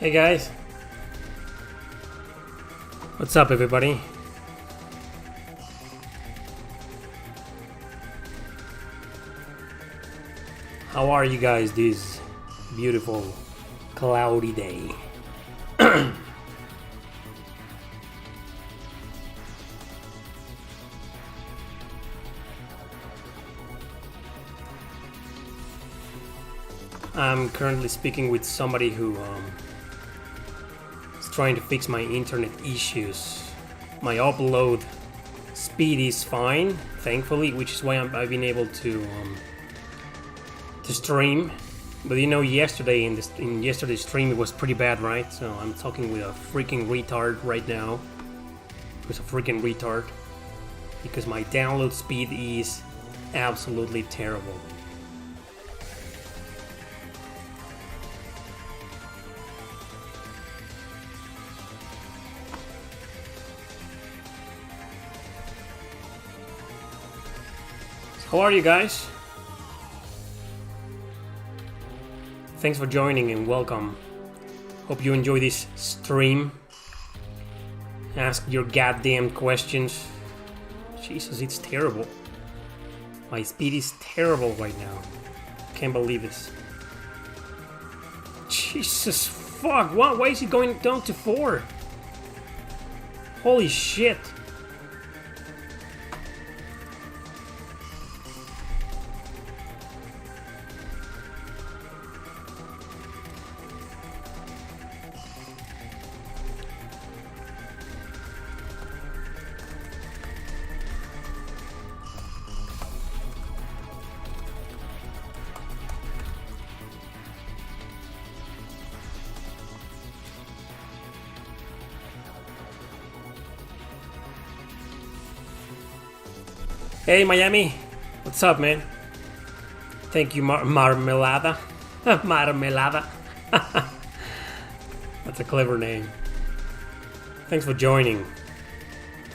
Hey guys, what's up everybody? How are you guys this beautiful cloudy day? I'm currently speaking with somebody who is trying to fix my internet issues. My upload speed is fine, thankfully, which is why I've been able to stream. But you know, yesterday in yesterday's stream it was pretty bad, right? So I'm talking with a freaking retard right now. Who's a freaking retard? Because my download speed is absolutely terrible. How are you guys? Thanks for joining and welcome. Hope you enjoy this stream. Ask your goddamn questions. Jesus, it's terrible. My speed is terrible right now. Can't believe this. Jesus fuck, why is it going down to 4? Holy shit. Hey Miami, what's up, man? Thank you, Marmelada. Marmelada. That's a clever name. Thanks for joining.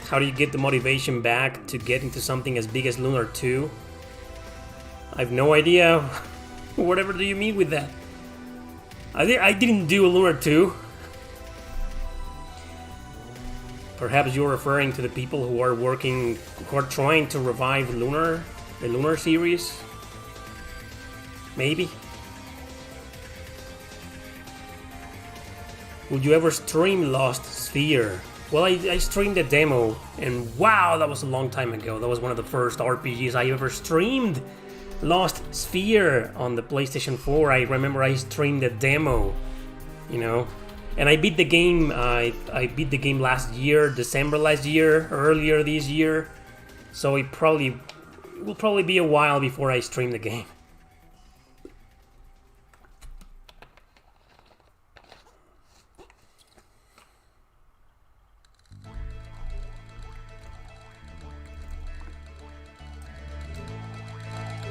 How do you get the motivation back to get into something as big as Lunar 2? I have no idea. Whatever do you mean with that? I didn't do Lunar 2. Perhaps you're referring to the people who are trying to revive the Lunar series? Maybe? Would you ever stream Lost Sphere? Well, I streamed a demo, and wow, that was a long time ago. That was one of the first RPGs I ever streamed. Lost Sphere on the PlayStation 4. I remember I streamed a demo, you know. And I beat the game. I beat the game last year, December last year, earlier this year. So it will probably be a while before I stream the game.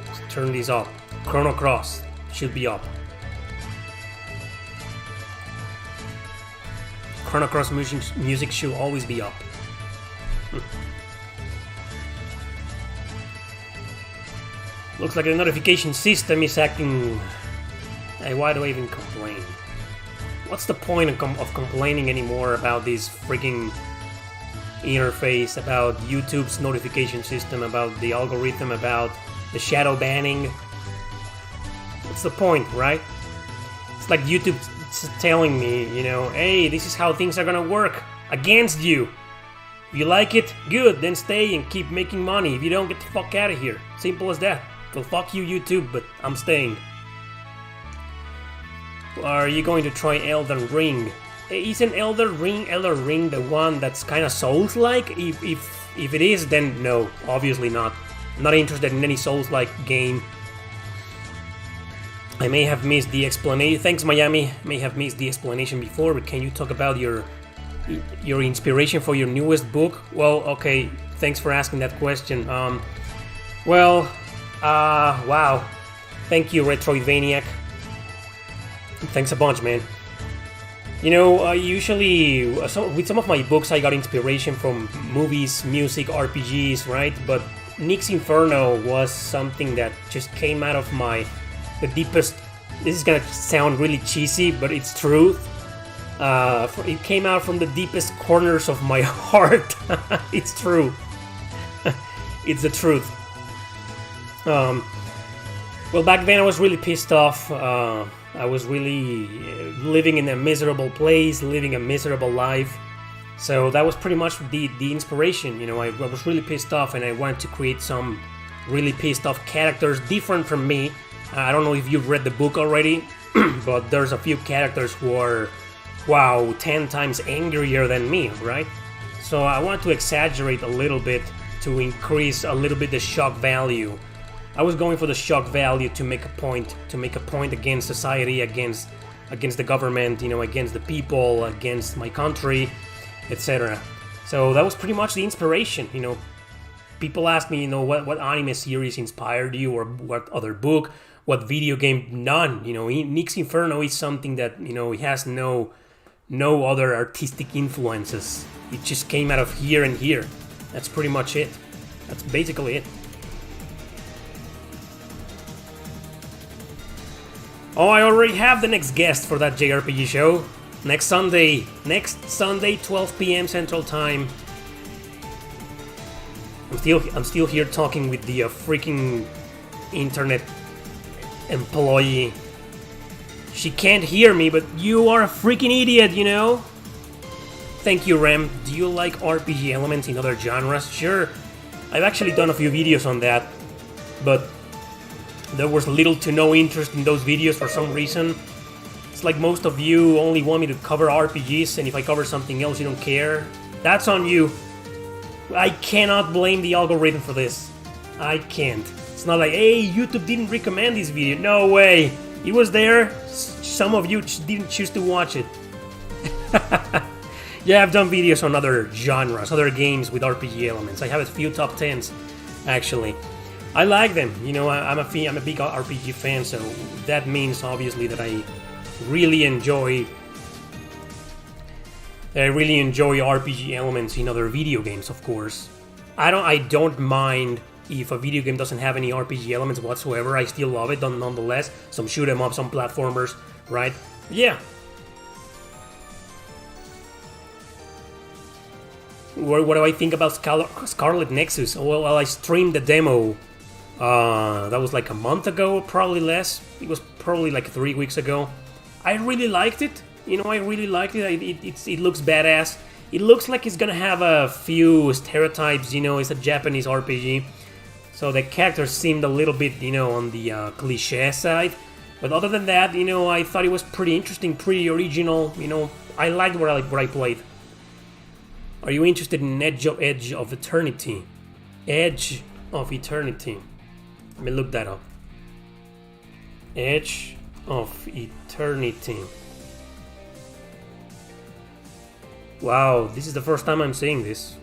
Let's turn these up. Chrono Cross should be up. Chrono Cross music should always be up. Looks like the notification system is acting... why do I even complain? What's the point of complaining anymore about this freaking interface, about YouTube's notification system, about the algorithm, about the shadow banning? What's the point, right? It's like YouTube telling me, you know, hey, this is how things are gonna work against you. If you like it, good, then stay and keep making money. If you don't, get the fuck out of here. Simple as that. Well, fuck you, YouTube, but I'm staying. Are you going to try Elden Ring? Isn't Elden Ring the one that's kind of Souls-like? If it is, then no, obviously not. I'm not interested in any Souls-like game. I may have missed the explanation. Thanks, Miami. May have missed the explanation before, but can you talk about your inspiration for your newest book? Well, okay. Thanks for asking that question. Wow. Thank you, Retroidvaniac. Thanks a bunch, man. You know, usually with some of my books, I got inspiration from movies, music, RPGs, right? But Nick's Inferno was something that just came out of the deepest... This is gonna sound really cheesy, but it's truth. It came out from the deepest corners of my heart. It's true. It's the truth. Well, back then I was really pissed off. I was really living in a miserable place, living a miserable life. So that was pretty much the inspiration. You know, I was really pissed off, and I wanted to create some really pissed off characters different from me. I don't know if you've read the book already, but there's a few characters who are, wow, 10 times angrier than me, right? So I want to exaggerate a little bit to increase a little bit the shock value. I was going for the shock value to make a point against society, against the government, you know, against the people, against my country, etc. So that was pretty much the inspiration, you know. People ask me, you know, what anime series inspired you, or what other book, what video game. None, you know. Nix Inferno is something that, you know, it has no other artistic influences. It just came out of here and here. That's pretty much it. That's basically it. Oh, I already have the next guest for that JRPG show. Next Sunday, 12 p.m. Central Time. I'm still here talking with the freaking internet employee. She can't hear me, but you are a freaking idiot, you know? Thank you, Rem. Do you like RPG elements in other genres? Sure. I've actually done a few videos on that, but there was little to no interest in those videos for some reason. It's like most of you only want me to cover RPGs, and if I cover something else you don't care. That's on you. I cannot blame the algorithm for this. I can't. It's not like, hey, YouTube didn't recommend this video. No way. It was there. Some of you didn't choose to watch it. Yeah, I've done videos on other genres, other games with RPG elements. I have a few top 10s, actually. I like them. You know, I'm a big RPG fan, so that means obviously that I really enjoy RPG elements in other video games, of course. I don't mind if a video game doesn't have any RPG elements whatsoever. I still love it nonetheless. Some shoot 'em up, some platformers, right? Yeah. What do I think about Scarlet Nexus? Well, I streamed the demo. That was like a month ago, probably less. It was probably like 3 weeks ago. I really liked it. You know, I really liked it. It looks badass. It looks like it's gonna have a few stereotypes. You know, it's a Japanese RPG, so the characters seemed a little bit, you know, on the cliche side. But other than that, you know, I thought it was pretty interesting, pretty original. You know, I liked what I played. Are you interested in Edge of Eternity? Edge of Eternity. Let me look that up. Edge of Eternity. Wow, this is the first time I'm seeing this.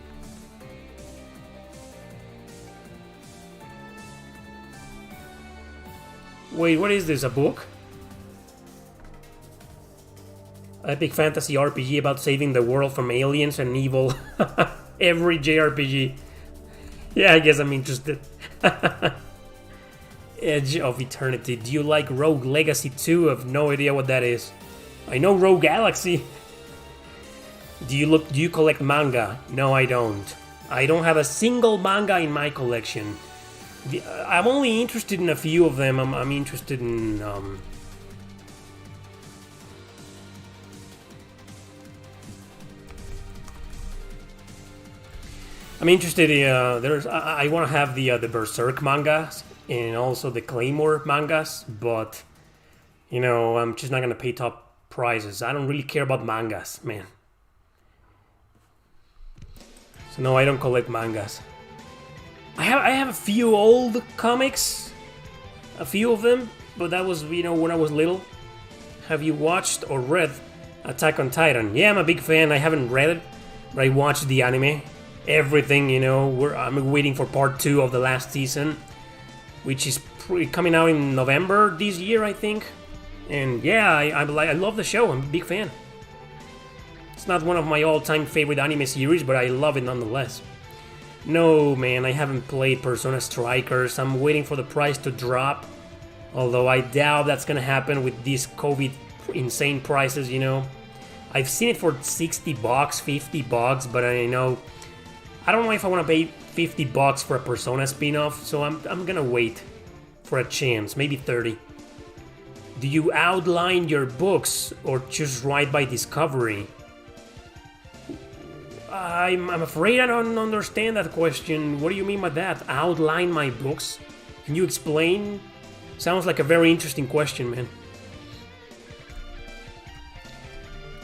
Wait, what is this, a book? Epic fantasy RPG about saving the world from aliens and evil. Every JRPG. Yeah, I guess I'm interested. Edge of Eternity. Do you like Rogue Legacy 2? I have no idea what that is. I know Rogue Galaxy. Do you collect manga? No, I don't. I don't have a single manga in my collection. I'm only interested in a few of them. I'm interested in I want to have the Berserk mangas and also the Claymore mangas, but you know, I'm just not gonna pay top prices. I don't really care about mangas, man. So no, I don't collect mangas. I have a few old comics, a few of them, but that was, you know, when I was little. Have you watched or read Attack on Titan? Yeah, I'm a big fan. I haven't read it, but I watched the anime. Everything, you know. I'm waiting for part 2 of the last season, which is coming out in November this year, I think. And yeah, I love the show. I'm a big fan. It's not one of my all-time favorite anime series, but I love it nonetheless. No, man, I haven't played Persona Strikers. I'm waiting for the price to drop, although I doubt that's gonna happen with these COVID insane prices, you know. I've seen it for $60, $50, but I don't know if I want to pay $50 for a Persona spin-off, so I'm gonna wait for a chance, maybe 30. Do you outline your books or just write by discovery? I'm afraid I don't understand that question. What do you mean by that? Outline my books? Can you explain? Sounds like a very interesting question, man.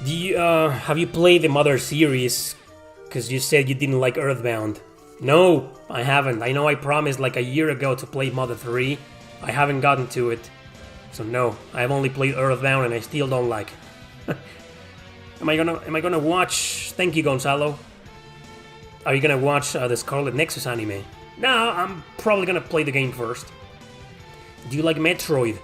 Have you played the Mother series? Because you said you didn't like Earthbound. No, I haven't. I know I promised like a year ago to play Mother 3. I haven't gotten to it. So no, I've only played Earthbound and I still don't like it. Am I gonna watch... Thank you, Gonzalo. Are you gonna watch the Scarlet Nexus anime? No, I'm probably gonna play the game first. Do you like Metroid?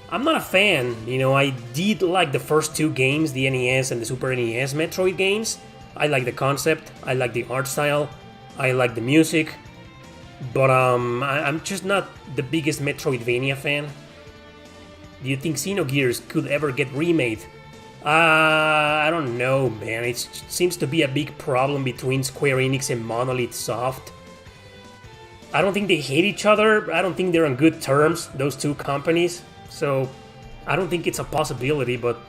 I'm not a fan. I did like the first two games, the NES and the Super NES Metroid games. I like the concept, I like the art style, I like the music. But I'm just not the biggest Metroidvania fan. Do you think Xenogears could ever get remade? I don't know, man. It seems to be a big problem between Square Enix and Monolith Soft. I don't think they hate each other. I don't think they're on good terms, those two companies. So I don't think it's a possibility, but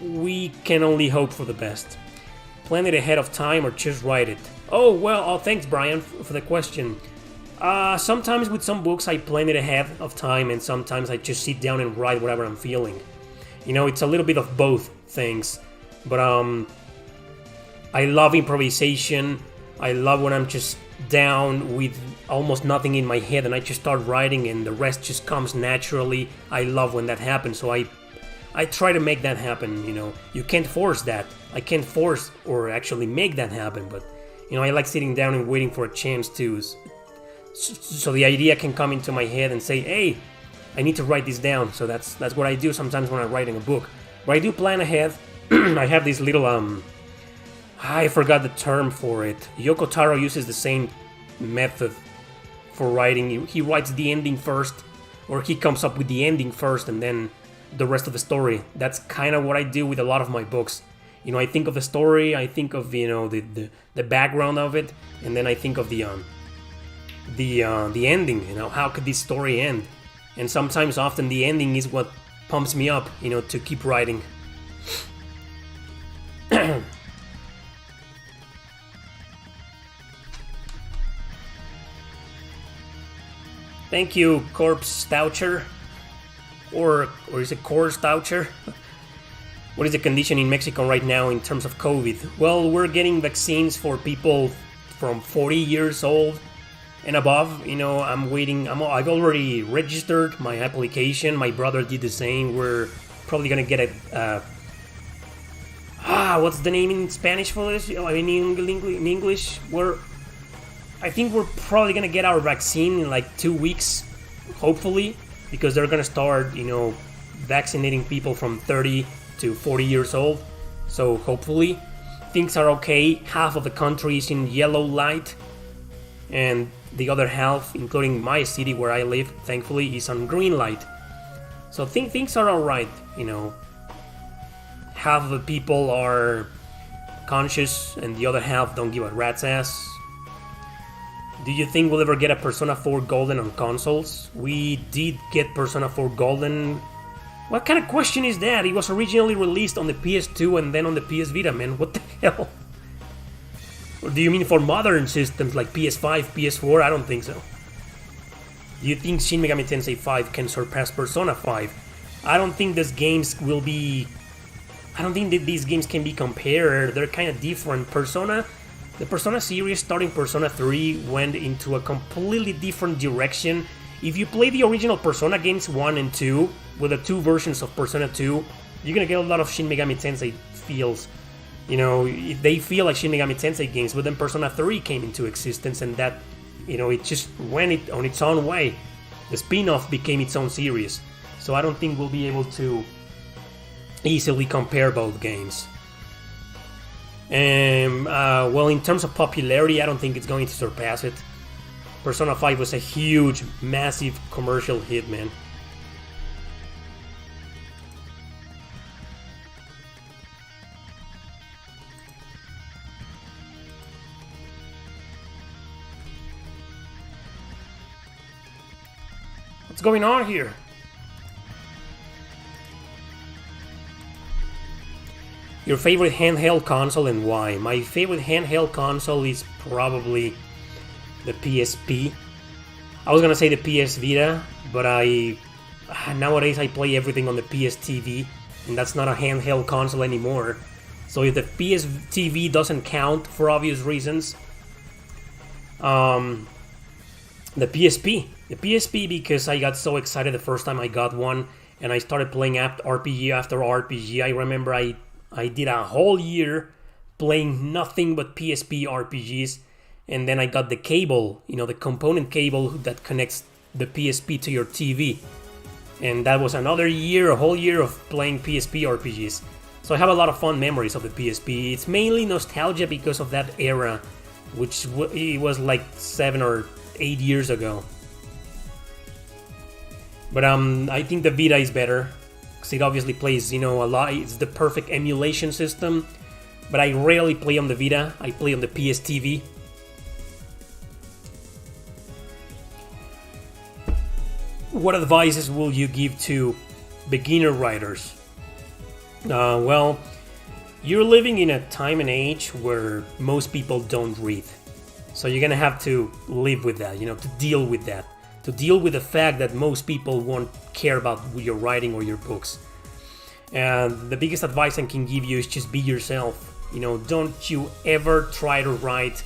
we can only hope for the best. Plan it ahead of time or just write it? Oh, well, thanks, Brian, for the question. Sometimes with some books I plan it ahead of time, and sometimes I just sit down and write whatever I'm feeling. It's a little bit of both things. But I love improvisation. I love when I'm just down with almost nothing in my head and I just start writing and the rest just comes naturally. I love when that happens, so I try to make that happen. You can't force that. I can't force or actually make that happen, but I like sitting down and waiting for a chance to, so the idea can come into my head and say, hey, I need to write this down. So that's what I do sometimes when I'm writing a book. But I do plan ahead. I have this little I forgot the term for it. Yoko Taro uses the same method for writing. He writes the ending first, or he comes up with the ending first and then the rest of the story. That's kind of what I do with a lot of my books. I think of the story, I think of the background of it, and then I think of the ending. How could this story end? And sometimes, often, the ending is what pumps me up, to keep writing. Thank you, Corpse Stoucher. Or is it Core Stoucher? What is the condition in Mexico right now in terms of COVID? Well, we're getting vaccines for people from 40 years old and above. I'm waiting. I've already registered my application. My brother did the same. We're probably gonna get it. What's the name in Spanish for this? In English, I think we're probably gonna get our vaccine in like 2 weeks, hopefully, because they're gonna start, vaccinating people from 30 to 40 years old. So hopefully, things are okay. Half of the country is in yellow light, and the other half, including my city where I live, thankfully, is on green light. So things are alright, Half of the people are conscious, and the other half don't give a rat's ass. Do you think we'll ever get a Persona 4 Golden on consoles? We did get Persona 4 Golden. What kind of question is that? It was originally released on the PS2 and then on the PS Vita, man. What the hell? Or do you mean for modern systems like PS5, PS4? I don't think so. Do you think Shin Megami Tensei 5 can surpass Persona 5? I don't think these games will be... I don't think that these games can be compared. They're kind of different. The Persona series, starting Persona 3, went into a completely different direction. If you play the original Persona games 1 and 2, with the two versions of Persona 2, you're gonna get a lot of Shin Megami Tensei feels. They feel like Shin Megami Tensei games, but then Persona 3 came into existence, and that, it just went on its own way. The spin-off became its own series. So I don't think we'll be able to easily compare both games. Well, in terms of popularity, I don't think it's going to surpass it. Persona 5 was a huge, massive commercial hit, man. What's going on here? Your favorite handheld console and why? My favorite handheld console is probably the PSP. I was gonna say the PS Vita, but nowadays I play everything on the PS TV, and that's not a handheld console anymore. So if the PS TV doesn't count for obvious reasons, the PSP. The PSP, because I got so excited the first time I got one, and I started playing RPG after RPG. I remember I did a whole year playing nothing but PSP RPGs, and then I got the cable, the component cable that connects the PSP to your TV. And that was another year, a whole year of playing PSP RPGs. So I have a lot of fond memories of the PSP. It's mainly nostalgia because of that era, which it was like 7 or 8 years ago. But I think the Vita is better, because it obviously plays, a lot. It's the perfect emulation system. But I rarely play on the Vita. I play on the PS TV. What advices will you give to beginner writers? Well, you're living in a time and age where most people don't read. So you're gonna have to live with that, to deal with that. To deal with the fact that most people won't care about your writing or your books. And the biggest advice I can give you is just be yourself. Don't you ever try to write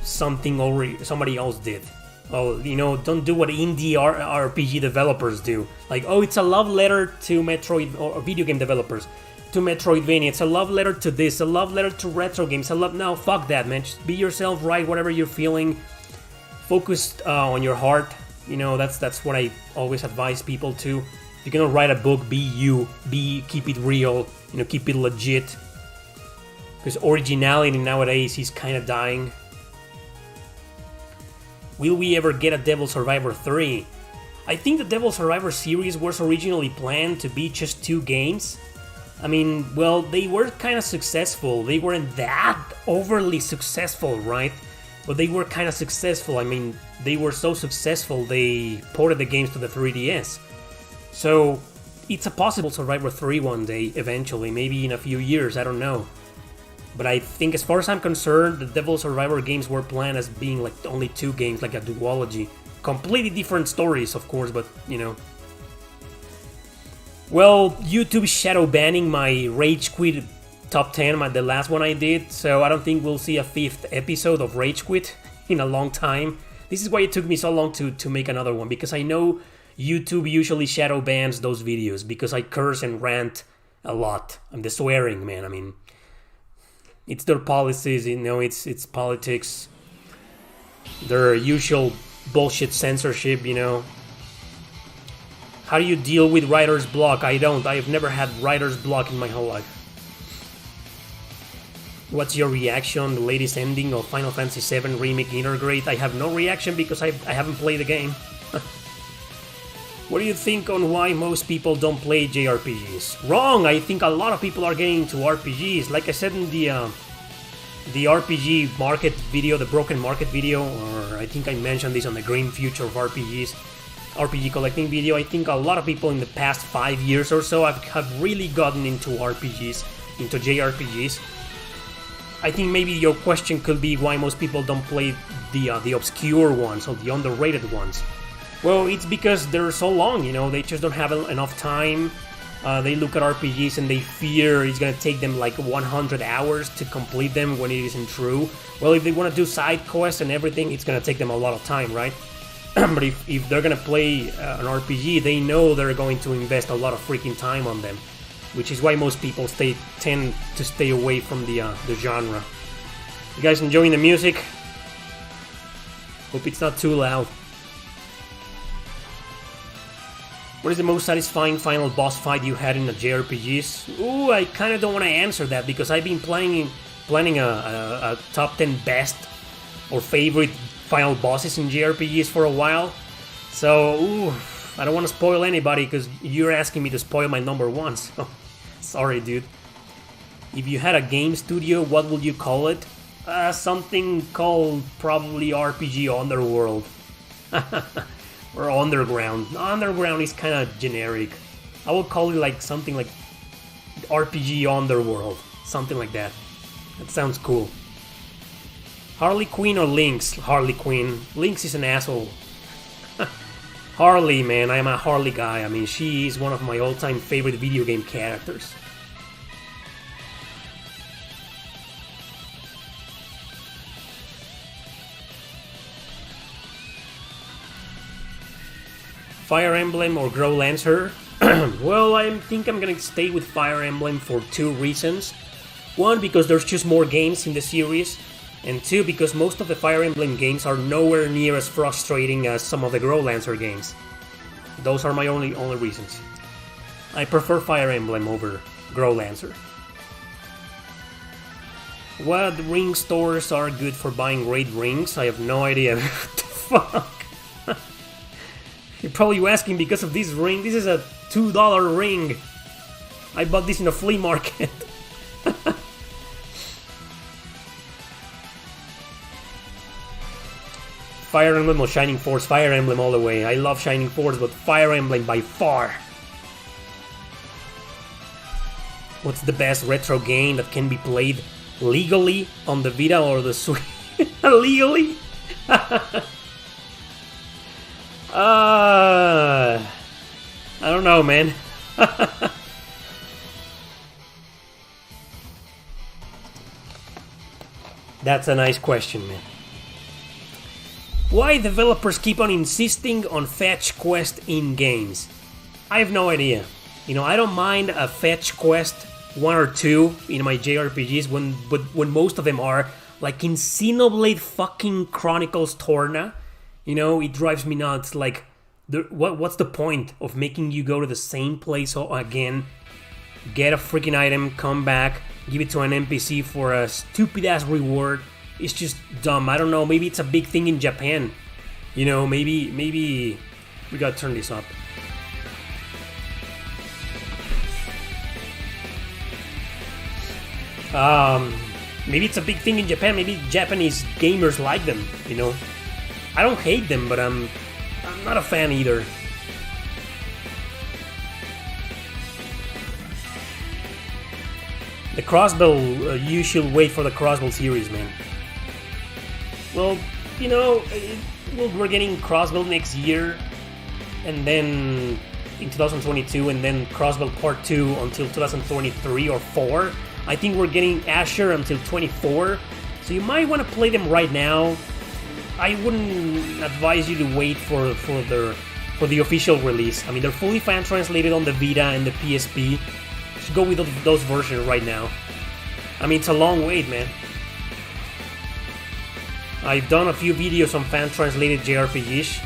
something somebody else did. Oh, don't do what indie RPG developers do. Like, oh, it's a love letter to Metroid, or video game developers, to Metroidvania. It's a love letter to this, a love letter to retro games. No, fuck that, man. Just be yourself, write whatever you're feeling. Focus on your heart. That's what I always advise people to. If you're gonna write a book, be you. Keep it real. Keep it legit. Because originality nowadays is kind of dying. Will we ever get a Devil Survivor 3? I think the Devil Survivor series was originally planned to be just 2 games. I mean, well, they were kind of successful. They weren't that overly successful, right? But they were kind of successful. I mean, they were so successful they ported the games to the 3DS. So, it's a possible Survivor 3 one day, eventually. Maybe in a few years, I don't know. But I think, as far as I'm concerned, the Devil Survivor games were planned as being like only 2 games, like a duology. Completely different stories, of course, but Well, YouTube shadow banning my Rage Quit top 10, the last one I did, so I don't think we'll see a 5th episode of Rage Quit in a long time. This is why it took me so long to make another one, because I know YouTube usually shadow bans those videos, because I curse and rant a lot. I'm the swearing, man, I mean... It's their policies, it's politics. Their usual bullshit censorship, How do you deal with writer's block? I don't. I've never had writer's block in my whole life. What's your reaction on the latest ending of Final Fantasy VII Remake Intergrade? I have no reaction because I haven't played the game. What do you think on why most people don't play JRPGs? Wrong! I think a lot of people are getting into RPGs. Like I said in the RPG market video, the Broken Market video, or I think I mentioned this on the Green Future of RPGs, RPG collecting video, I think a lot of people in the past 5 years or so have really gotten into RPGs, into JRPGs. I think maybe your question could be why most people don't play the obscure ones or the underrated ones. Well, it's because they're so long, they just don't have enough time. They look at RPGs and they fear it's gonna take them like 100 hours to complete them when it isn't true. Well, if they want to do side quests and everything, it's gonna take them a lot of time, right? But if they're gonna play an RPG, they know they're going to invest a lot of freaking time on them, which is why most people tend to stay away from the genre. You guys enjoying the music? Hope it's not too loud. What is the most satisfying final boss fight you had in the JRPGs? Ooh, I kind of don't want to answer that because I've been planning a top 10 best or favorite final bosses in JRPGs for a while. So, ooh, I don't want to spoil anybody because you're asking me to spoil my number one. So, sorry, dude. If you had a game studio, what would you call it? Something called probably RPG Underworld. Or underground. Underground is kind of generic. I would call it like something like RPG Underworld. Something like that. That sounds cool. Harley Quinn or Lynx? Harley Quinn. Lynx is an asshole. Harley, man. I am a Harley guy. I mean, she is one of my all-time favorite video game characters. Fire Emblem or Grow Lancer? Well, I think I'm gonna stay with Fire Emblem for two reasons. One, because there's just more games in the series, and two, because most of the Fire Emblem games are nowhere near as frustrating as some of the Grow Lancer games. Those are my only reasons. I prefer Fire Emblem over Grow Lancer. What ring stores are good for buying great rings? I have no idea. What the fuck? You're probably asking because of this ring. This is a $2 ring. I bought this in a flea market. Fire Emblem or Shining Force? Fire Emblem all the way. I love Shining Force, but Fire Emblem by far. What's the best retro game that can be played legally on the Vita or the Switch? Legally? I don't know, man. That's a nice question, man. Why developers keep on insisting on fetch quest in games? I have no idea. You know, I don't mind a fetch quest, one or two in my JRPGs, when most of them are like in Xenoblade fucking Chronicles Torna. You know, it drives me nuts. Like, what's the point of making you go to the same place again, get a freaking item, come back, give it to an NPC for a stupid-ass reward? It's just dumb. I don't know, maybe it's a big thing in Japan. You know, maybe we gotta turn this up. Maybe it's a big thing in Japan. Maybe Japanese gamers like them, you know. I don't hate them, but I'm not a fan either. The Crossbow, you should wait for the Crossbow series, man. Well, you know, we're getting Crossbow next year, and then in 2022, and then Crossbow Part 2 until 2023 or 4. I think we're getting Asher until 24, so you might want to play them right now. I wouldn't advise you to wait for the official release. I mean, they're fully fan translated on the Vita and the PSP. Just go with those versions right now. I mean, it's a long wait, man. I've done a few videos on fan translated JRPGs.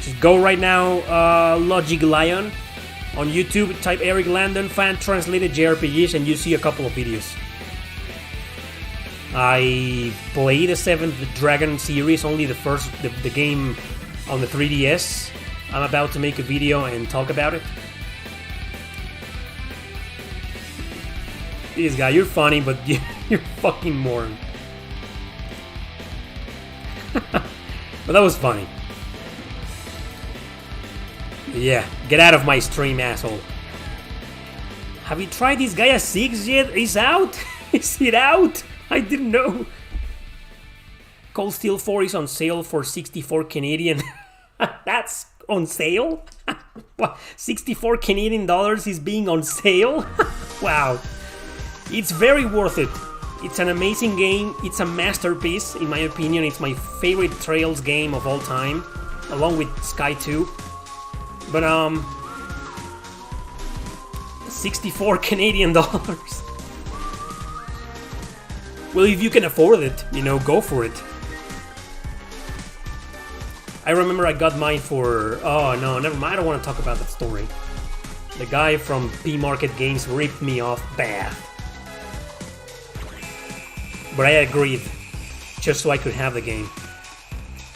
Just go right now, Logic Lion. On YouTube, type Erick Landon fan translated JRPGs and you see a couple of videos. I played the 7th Dragon series, only the game on the 3DS. I'm about to make a video and talk about it. This guy, you're funny, but you're fucking moron. But that was funny. Yeah, get out of my stream, asshole. Have you tried this Gaia 6 yet? It's out? Is it out? I didn't know. Cold Steel 4 is on sale for 64 Canadian. That's on sale? What? 64 Canadian dollars is being on sale? Wow. It's very worth it. It's an amazing game. It's a masterpiece, in my opinion. It's my favorite Trails game of all time, along with Sky 2. But 64 Canadian dollars. Well, if you can afford it, you know, go for it. I remember I got mine for... Oh, no, never mind. I don't want to talk about that story. The guy from P-Market Games ripped me off bad. But I agreed, just so I could have the game.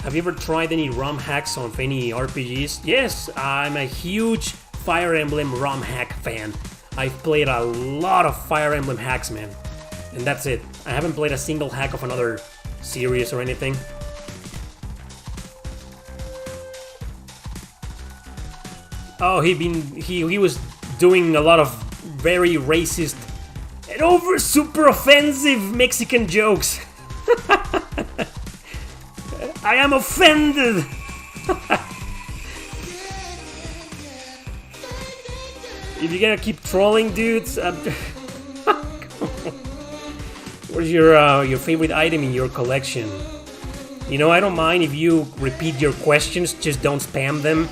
Have you ever tried any ROM hacks on any RPGs? Yes, I'm a huge Fire Emblem ROM hack fan. I've played a lot of Fire Emblem hacks, man. And that's it. I haven't played a single hack of another series or anything. Oh, he was doing a lot of very racist and super offensive Mexican jokes. I am offended. If you're gonna keep trolling, dudes, what's your favorite item in your collection? You know, I don't mind if you repeat your questions, just don't spam them.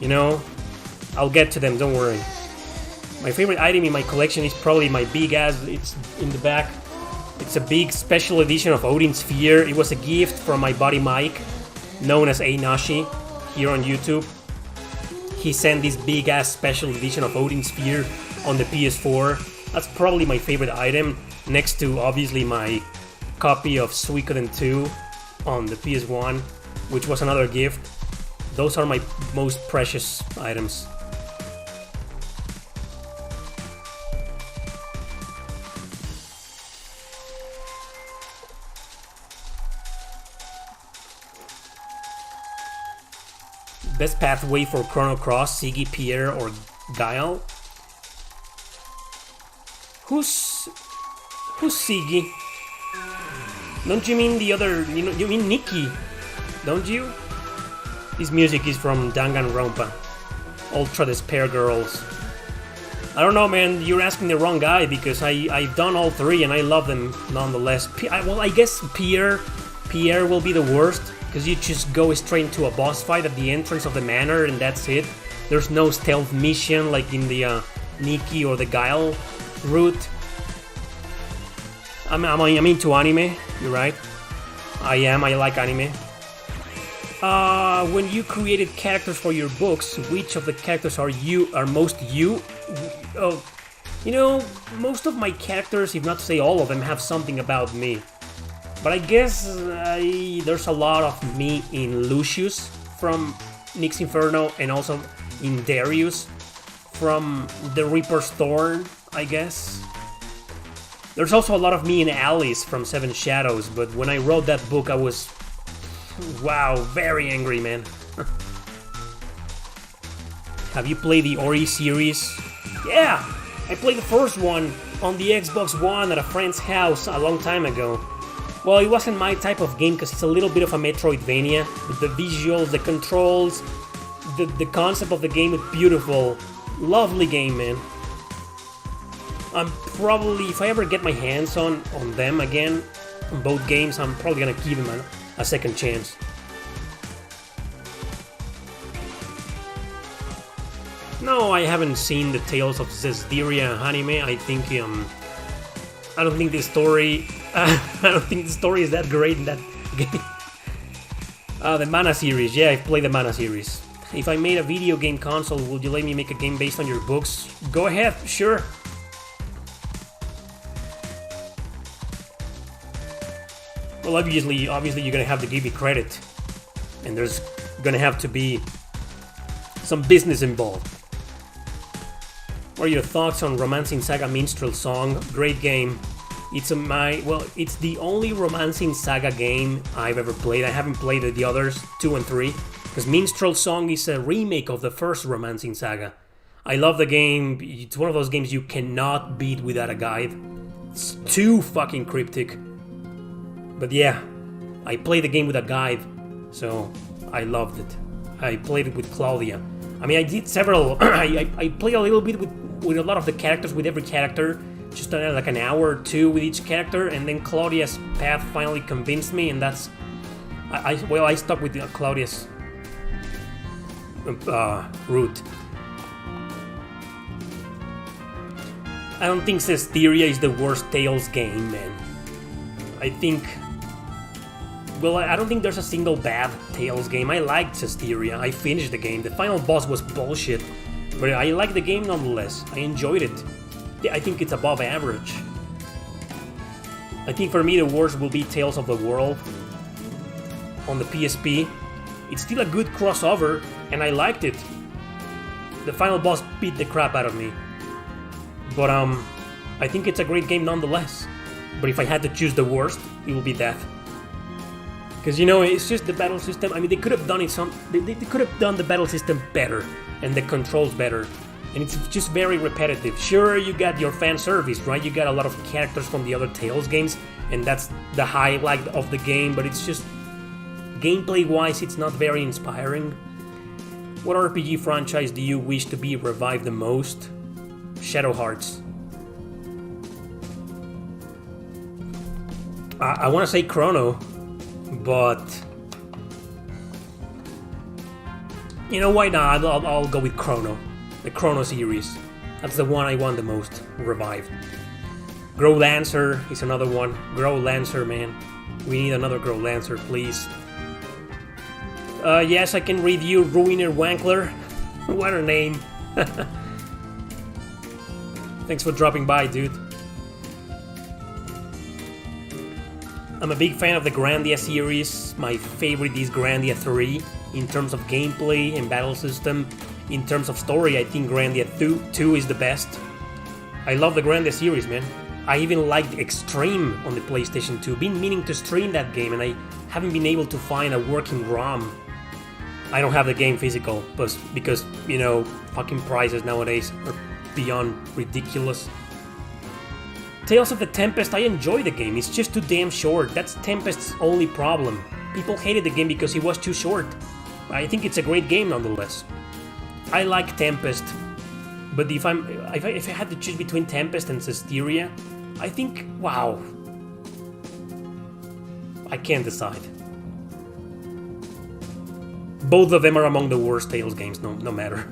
You know, I'll get to them, don't worry. My favorite item in my collection is probably my big ass, it's in the back. It's a big special edition of Odin Sphere. It was a gift from my buddy Mike, known as Einashi, here on YouTube. He sent this big ass special edition of Odin Sphere on the PS4. That's probably my favorite item, next to obviously my copy of Suikoden 2 on the PS1, which was another gift. Those are my most precious items. Best pathway for Chrono Cross, Siggy, Pierre, or Guile? Who's Siggy? Don't you mean the other? You mean Nikki, don't you? This music is from Danganronpa, Ultra Despair Girls. I don't know, man. You're asking the wrong guy because I've done all three and I love them nonetheless. Well, I guess Pierre will be the worst. Because you just go straight into a boss fight at the entrance of the manor and that's it. There's no stealth mission like in the Nikki or the Guile route. I'm into anime, you're right. I like anime. When you created characters for your books, which of the characters are most you? Oh, you know, most of my characters, if not to say all of them, have something about me. But I guess there's a lot of me in Lucius from Nyx Inferno and also in Darius from the Reaper's Thorn, I guess. There's also a lot of me in Alice from Seven Shadows, but when I wrote that book I was, wow, very angry, man. Have you played the Ori series? Yeah, I played the first one on the Xbox One at a friend's house a long time ago. Well, it wasn't my type of game because it's a little bit of a Metroidvania, but the visuals, the controls, the concept of the game is beautiful. Lovely game, man. I'm probably, if I ever get my hands on them again, on both games, I'm probably gonna give them a second chance. No, I haven't seen the Tales of Zestiria anime. I don't think the story is that great in that game. The Mana series, yeah, I've played the Mana series. If I made a video game console, would you let me make a game based on your books? Go ahead, sure. Well, obviously you're gonna have to give me credit. And there's gonna have to be some business involved. What are your thoughts on Romancing Saga Minstrel Song? Great game. It's the only Romancing Saga game I've ever played. I haven't played the others, 2 and 3, because Minstrel Song is a remake of the first Romancing Saga. I love the game. It's one of those games you cannot beat without a guide. It's too fucking cryptic. But yeah, I played the game with a guide, so I loved it. I played it with Claudia. I mean, I did several. I played a little bit with a lot of the characters, with every character. Just like an hour or two with each character, and then Claudia's path finally convinced me, and that's... I stuck with Claudia's route. I don't think Zestiria is the worst Tales game, man. I think... Well, I don't think there's a single bad Tales game. I liked Zestiria. I finished the game. The final boss was bullshit, but I liked the game nonetheless. I enjoyed it. I think it's above average. I think for me the worst will be Tales of the World on the PSP. It's still a good crossover, and I liked it. The final boss beat the crap out of me. But I think it's a great game nonetheless. But if I had to choose the worst, it will be that. Because, you know, it's just the battle system. I mean, they could have done it they could have done the battle system better. and the controls better. And it's just very repetitive. Sure, you got your fan service, right? You got a lot of characters from the other Tales games, and that's the highlight of the game, but it's just gameplay-wise, it's not very inspiring. What RPG franchise do you wish to be revived the most? Shadow Hearts. I want to say Chrono, but you know, why not? I'll go with Chrono. The Chrono series. That's the one I want the most revived. Grow Lancer is another one. Grow Lancer, man. We need another Grow Lancer, please. Yes, I can read you, Ruiner Wankler. What a name. Thanks for dropping by, dude. I'm a big fan of the Grandia series. My favorite is Grandia 3 in terms of gameplay and battle system. In terms of story, I think Grandia 2 is the best. I love the Grandia series, man. I even liked Extreme on the PlayStation 2. Been meaning to stream that game and I haven't been able to find a working ROM. I don't have the game physical, but because, you know, fucking prices nowadays are beyond ridiculous. Tales of the Tempest, I enjoy the game, it's just too damn short. That's Tempest's only problem. People hated the game because it was too short. I think it's a great game nonetheless. I like Tempest, but if I had to choose between Tempest and Zestiria, I think, wow, I can't decide. Both of them are among the worst Tales games, no matter.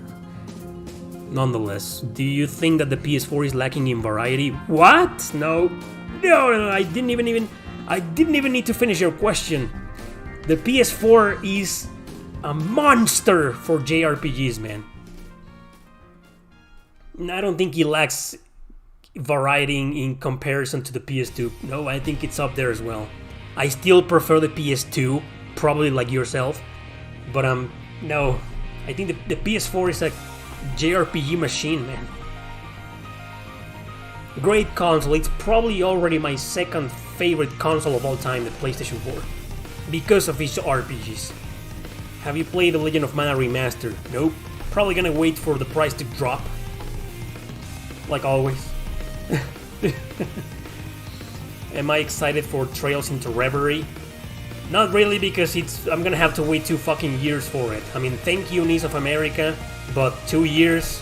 Nonetheless, do you think that the PS4 is lacking in variety? What? No, I didn't even need to finish your question. The PS4 is a monster for JRPGs, man. I don't think it lacks variety in comparison to the PS2. No, I think it's up there as well. I still prefer the PS2, probably like yourself. But no, I think the PS4 is a JRPG machine, man. Great console. It's probably already my second favorite console of all time, the PlayStation 4, because of its RPGs. Have you played The Legend of Mana Remastered? Nope. Probably gonna wait for the price to drop. Like always. Am I excited for Trails into Reverie? Not really, because I'm gonna have to wait 2 fucking years for it. I mean, thank you, Niece of America, but 2 years?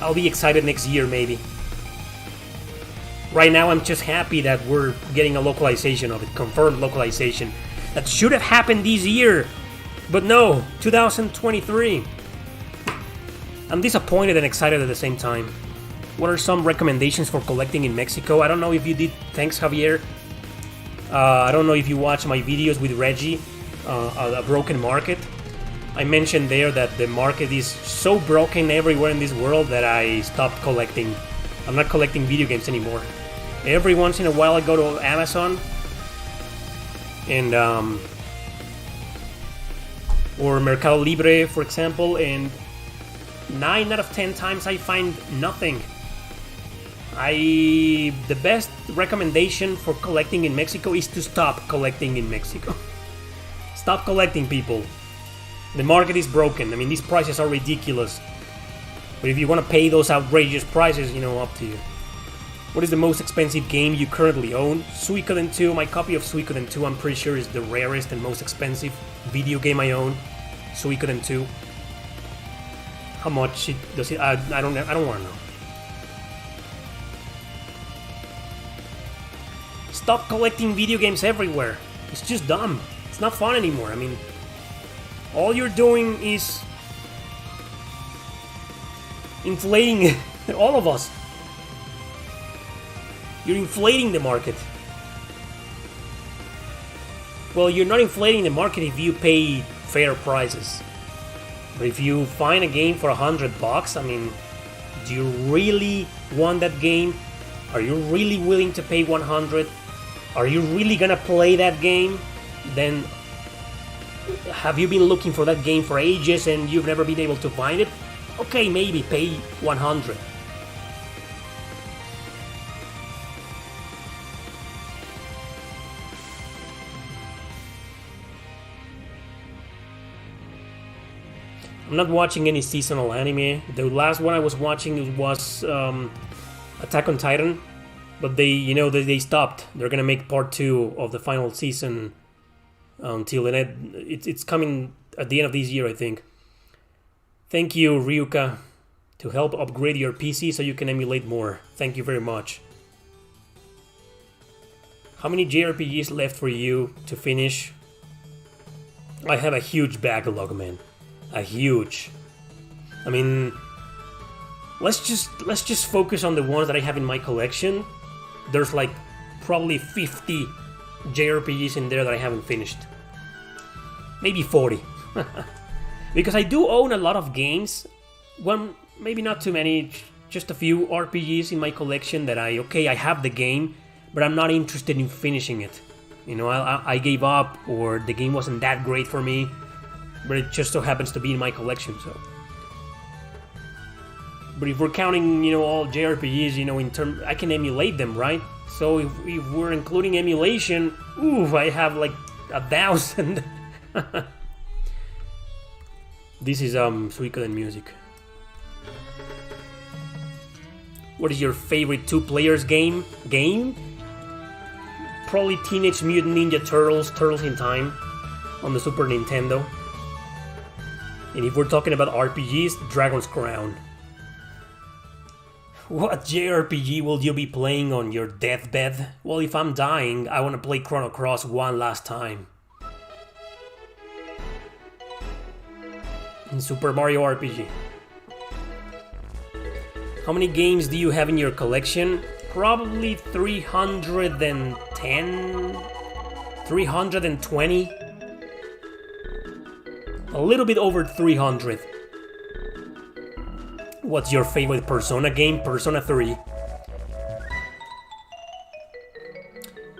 I'll be excited next year, maybe. Right now, I'm just happy that we're getting a localization of it, confirmed localization. That should have happened this year, but no, 2023. I'm disappointed and excited at the same time. What are some recommendations for collecting in Mexico? I don't know if you did. Thanks, Javier. I don't know if you watch my videos with Reggie, A Broken Market. I mentioned there that the market is so broken everywhere in this world that I stopped collecting. I'm not collecting video games anymore. Every once in a while I go to Amazon and or Mercado Libre, for example, and 9 out of 10 times I find nothing. The best recommendation for collecting in Mexico is to stop collecting in Mexico. Stop collecting, people. The market is broken. I mean, these prices are ridiculous. But if you want to pay those outrageous prices, you know, up to you. What is the most expensive game you currently own? Suikoden 2. My copy of Suikoden 2, I'm pretty sure, is the rarest and most expensive video game I own. Suikoden 2. How much does it? I don't want to know. Stop collecting video games everywhere. It's just dumb. It's not fun anymore. I mean, all you're doing is inflating all of us. You're inflating the market. Well, you're not inflating the market if you pay fair prices. But if you find a game for $100, I mean, do you really want that game? Are you really willing to pay 100? Are you really gonna play that game? Then have you been looking for that game for ages and you've never been able to find it? Okay, maybe pay 100. I'm not watching any seasonal anime. The last one I was watching was Attack on Titan, but they stopped. They're gonna make part 2 of the final season until it's coming at the end of this year, I think. Thank you, Ryuka, to help upgrade your PC so you can emulate more. Thank you very much. How many JRPGs left for you to finish? I have a huge backlog, man. A huge. I mean, let's just focus on the ones that I have in my collection. There's like probably 50 JRPGs in there that I haven't finished. Maybe 40. Because I do own a lot of games. Well, maybe not too many, just a few RPGs in my collection that I have the game, but I'm not interested in finishing it. You know, I gave up, or the game wasn't that great for me, but it just so happens to be in my collection, so. But if we're counting, all JRPGs, in I can emulate them, right? So if we're including emulation, I have like 1,000. This is Suikoden music. What is your favorite 2-players game? Probably Teenage Mutant Ninja Turtles, Turtles in Time, on the Super Nintendo. And if we're talking about RPGs, Dragon's Crown. What JRPG will you be playing on your deathbed? Well, if I'm dying, I want to play Chrono Cross one last time. In Super Mario RPG. How many games do you have in your collection? Probably 310, 320. A little bit over 300. What's your favorite Persona game? Persona 3.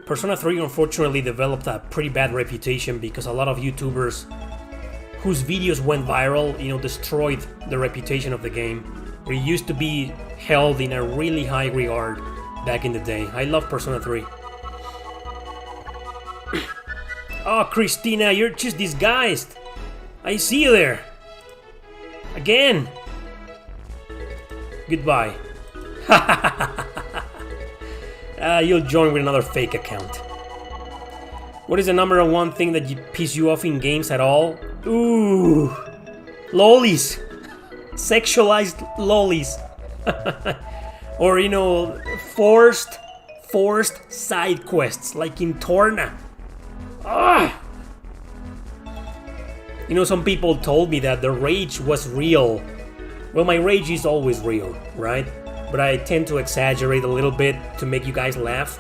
Persona 3 unfortunately developed a pretty bad reputation because a lot of YouTubers whose videos went viral, destroyed the reputation of the game. It used to be held in a really high regard back in the day. I love Persona 3. Oh, Christina, you're just disguised. I see you there. Again. Goodbye. You'll join with another fake account. What is the number one thing that piss you off in games at all? Ooh, lolis. Sexualized lolis. Or, forced side quests, like in Torna. Ah! Some people told me that the rage was real. Well, my rage is always real, right? But I tend to exaggerate a little bit to make you guys laugh.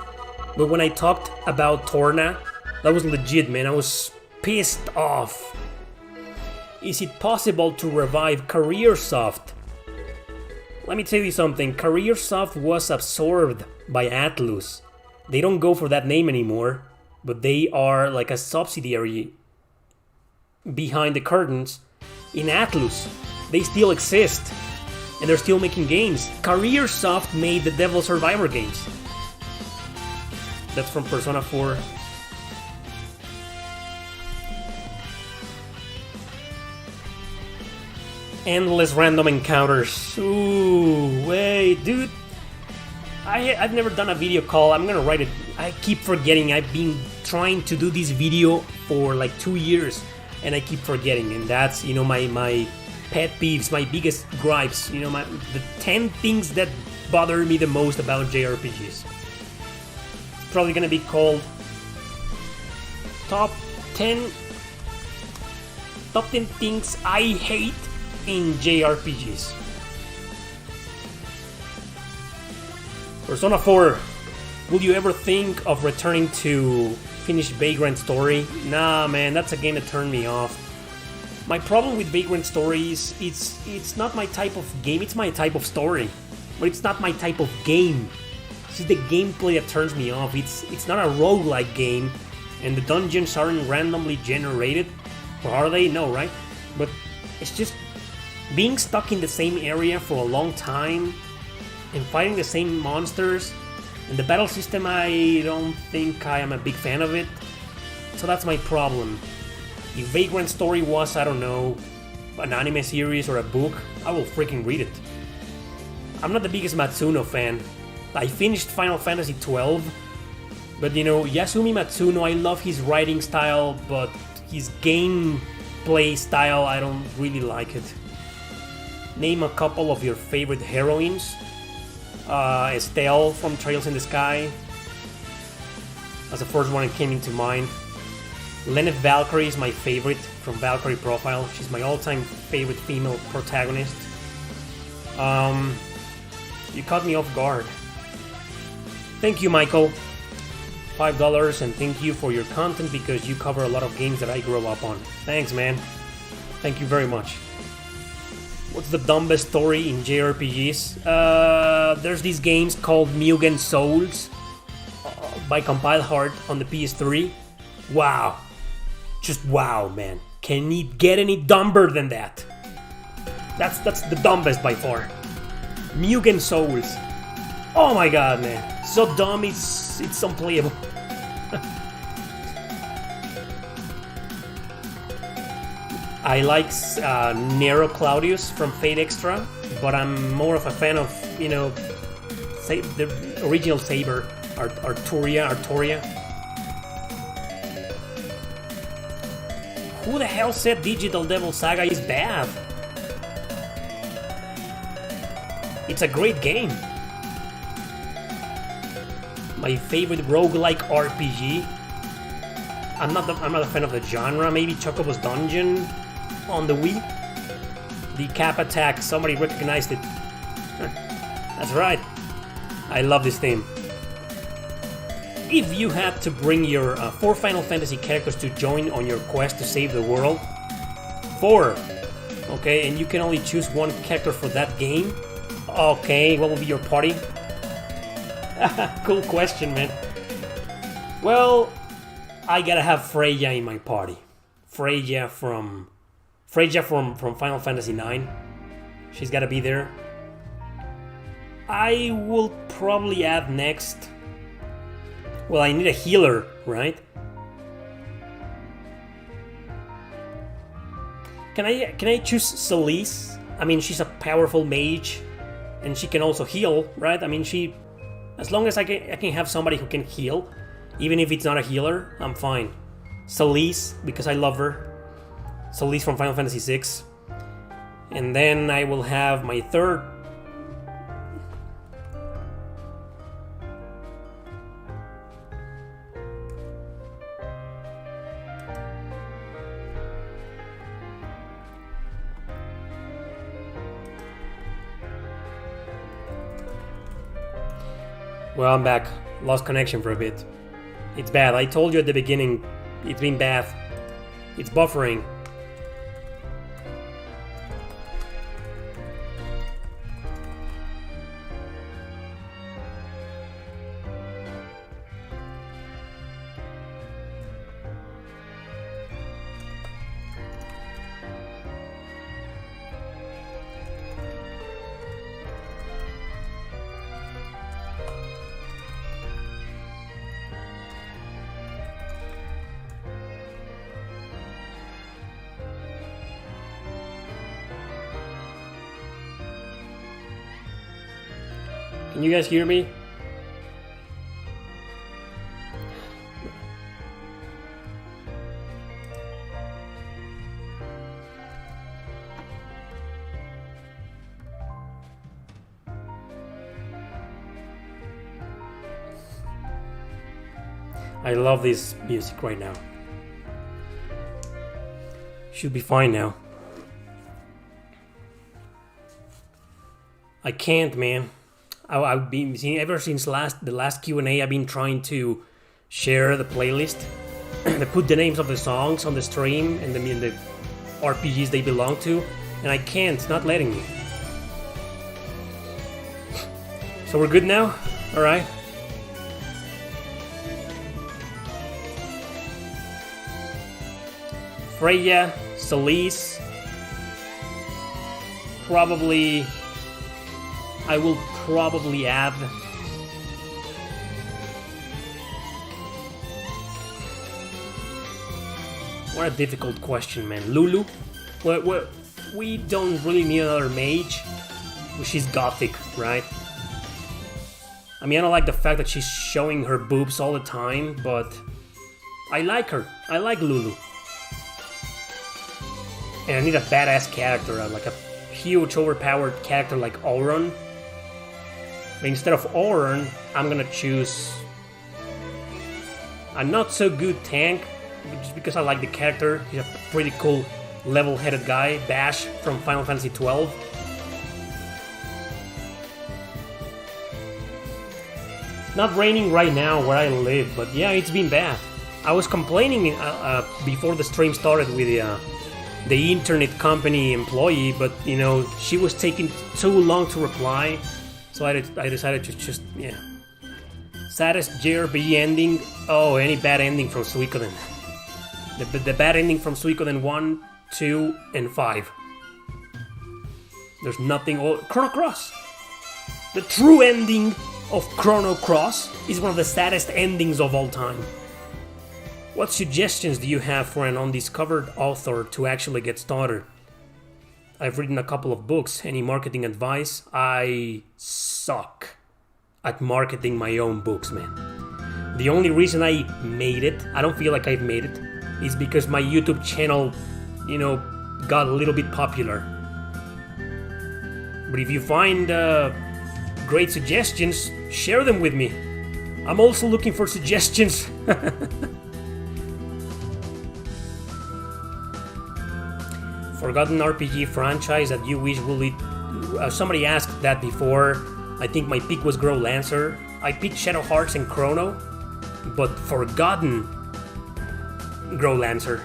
But when I talked about Torna, that was legit, man. I was pissed off. Is it possible to revive CareerSoft? Let me tell you something. CareerSoft was absorbed by Atlus. They don't go for that name anymore, but they are like a subsidiary behind the curtains in Atlus. They still exist, and they're still making games. CareerSoft made the Devil Survivor games. That's from Persona 4. Endless random encounters. Ooh, wait, dude. I've never done a video call. I'm gonna write it. I keep forgetting. I've been trying to do this video for like 2 years, and I keep forgetting. And that's, my pet peeves, my biggest gripes. The 10 things that bother me the most about JRPGs. It's probably gonna be called Top 10 things I hate in JRPGs. Persona 4. Will you ever think of returning to finish Vagrant Story? Nah, man, that's a game that turned me off. My problem with Vagrant Story is it's not my type of game. It's my type of story, but it's not my type of game. It's just the gameplay that turns me off. It's not a roguelike game, and the dungeons aren't randomly generated, or are they? No, right? But it's just being stuck in the same area for a long time and fighting the same monsters, and the battle system, I don't think I am a big fan of it. So that's my problem. If Vagrant Story was, I don't know, an anime series or a book, I will freaking read it. I'm not the biggest Matsuno fan. I finished Final Fantasy XII, but you know, Yasumi Matsuno, I love his writing style, but his gameplay style, I don't really like it. Name a couple of your favorite heroines. Estelle from Trails in the Sky. That's the first one that came into mind. Lenneth Valkyrie is my favorite from Valkyrie Profile. She's my all-time favorite female protagonist. You caught me off guard. Thank you, Michael. $5, and thank you for your content because you cover a lot of games that I grew up on. Thanks, man. Thank you very much. What's the dumbest story in JRPGs? There's these games called Mugen Souls by Compile Heart on the PS3. Wow. Just wow, man. Can it get any dumber than that? That's the dumbest by far. Mugen Souls. Oh my god, man. So dumb, it's unplayable. I like Nero Claudius from Fate Extra, but I'm more of a fan of, you know, the original Saber, Arturia. Who the hell said Digital Devil Saga is bad? It's a great game. My favorite roguelike RPG. I'm not a fan of the genre. Maybe Chocobo's Dungeon on the Wii. The Cap Attack. Somebody recognized it. That's right. I love this theme. If you had to bring your 4 Final Fantasy characters to join on your quest to save the world, 4. Okay, and you can only choose one character for that game. Okay, what will be your party? Cool question, man. Well, I gotta have Freya in my party. Freya from Final Fantasy IX. She's gotta be there. I will probably add next. Well, I need a healer, right? Can I choose Celise? I mean, she's a powerful mage, and she can also heal, right? I mean, as long as I can have somebody who can heal, even if it's not a healer, I'm fine. Celise, because I love her. Celise from Final Fantasy VI. And then I will have my third. Well, I'm back. Lost connection for a bit. It's bad. I told you at the beginning, it's been bad. It's buffering. Can you guys hear me? I love this music right now. Should be fine now. I can't, man. I've been seeing ever since the last Q&A. I've been trying to share the playlist, put the names of the songs on the stream and the RPGs they belong to, and I can't. It's not letting me. So we're good now. All right. Freya, Celise, probably. I will probably add what a difficult question, man. Lulu? we don't really need another mage. She's gothic, right? I mean, I don't like the fact that she's showing her boobs all the time, but I like her. I like Lulu. And I need a badass character, like a huge overpowered character like Auron. But instead of Auron, I'm gonna choose a not so good tank, just because I like the character. He's a pretty cool level-headed guy, Bash from Final Fantasy XII. Not raining right now where I live, but yeah, it's been bad. I was complaining before the stream started with the internet company employee, but you know, she was taking too long to reply, so I decided to just, yeah. Saddest JRPG ending? Oh, any bad ending from Suikoden. The bad ending from Suikoden 1, 2, and 5. There's nothing. Oh, Chrono Cross! The true ending of Chrono Cross is one of the saddest endings of all time. What suggestions do you have for an undiscovered author to actually get started? I've written a couple of books. Any marketing advice? I suck at marketing my own books, man. The only reason I made it, I don't feel like I've made it, is because my YouTube channel, you know, got a little bit popular. But if you find great suggestions, share them with me. I'm also looking for suggestions. Forgotten RPG franchise that you wish will lead. Somebody asked that before. I think my pick was Grow Lancer. I picked Shadow Hearts and Chrono, but forgotten Grow Lancer.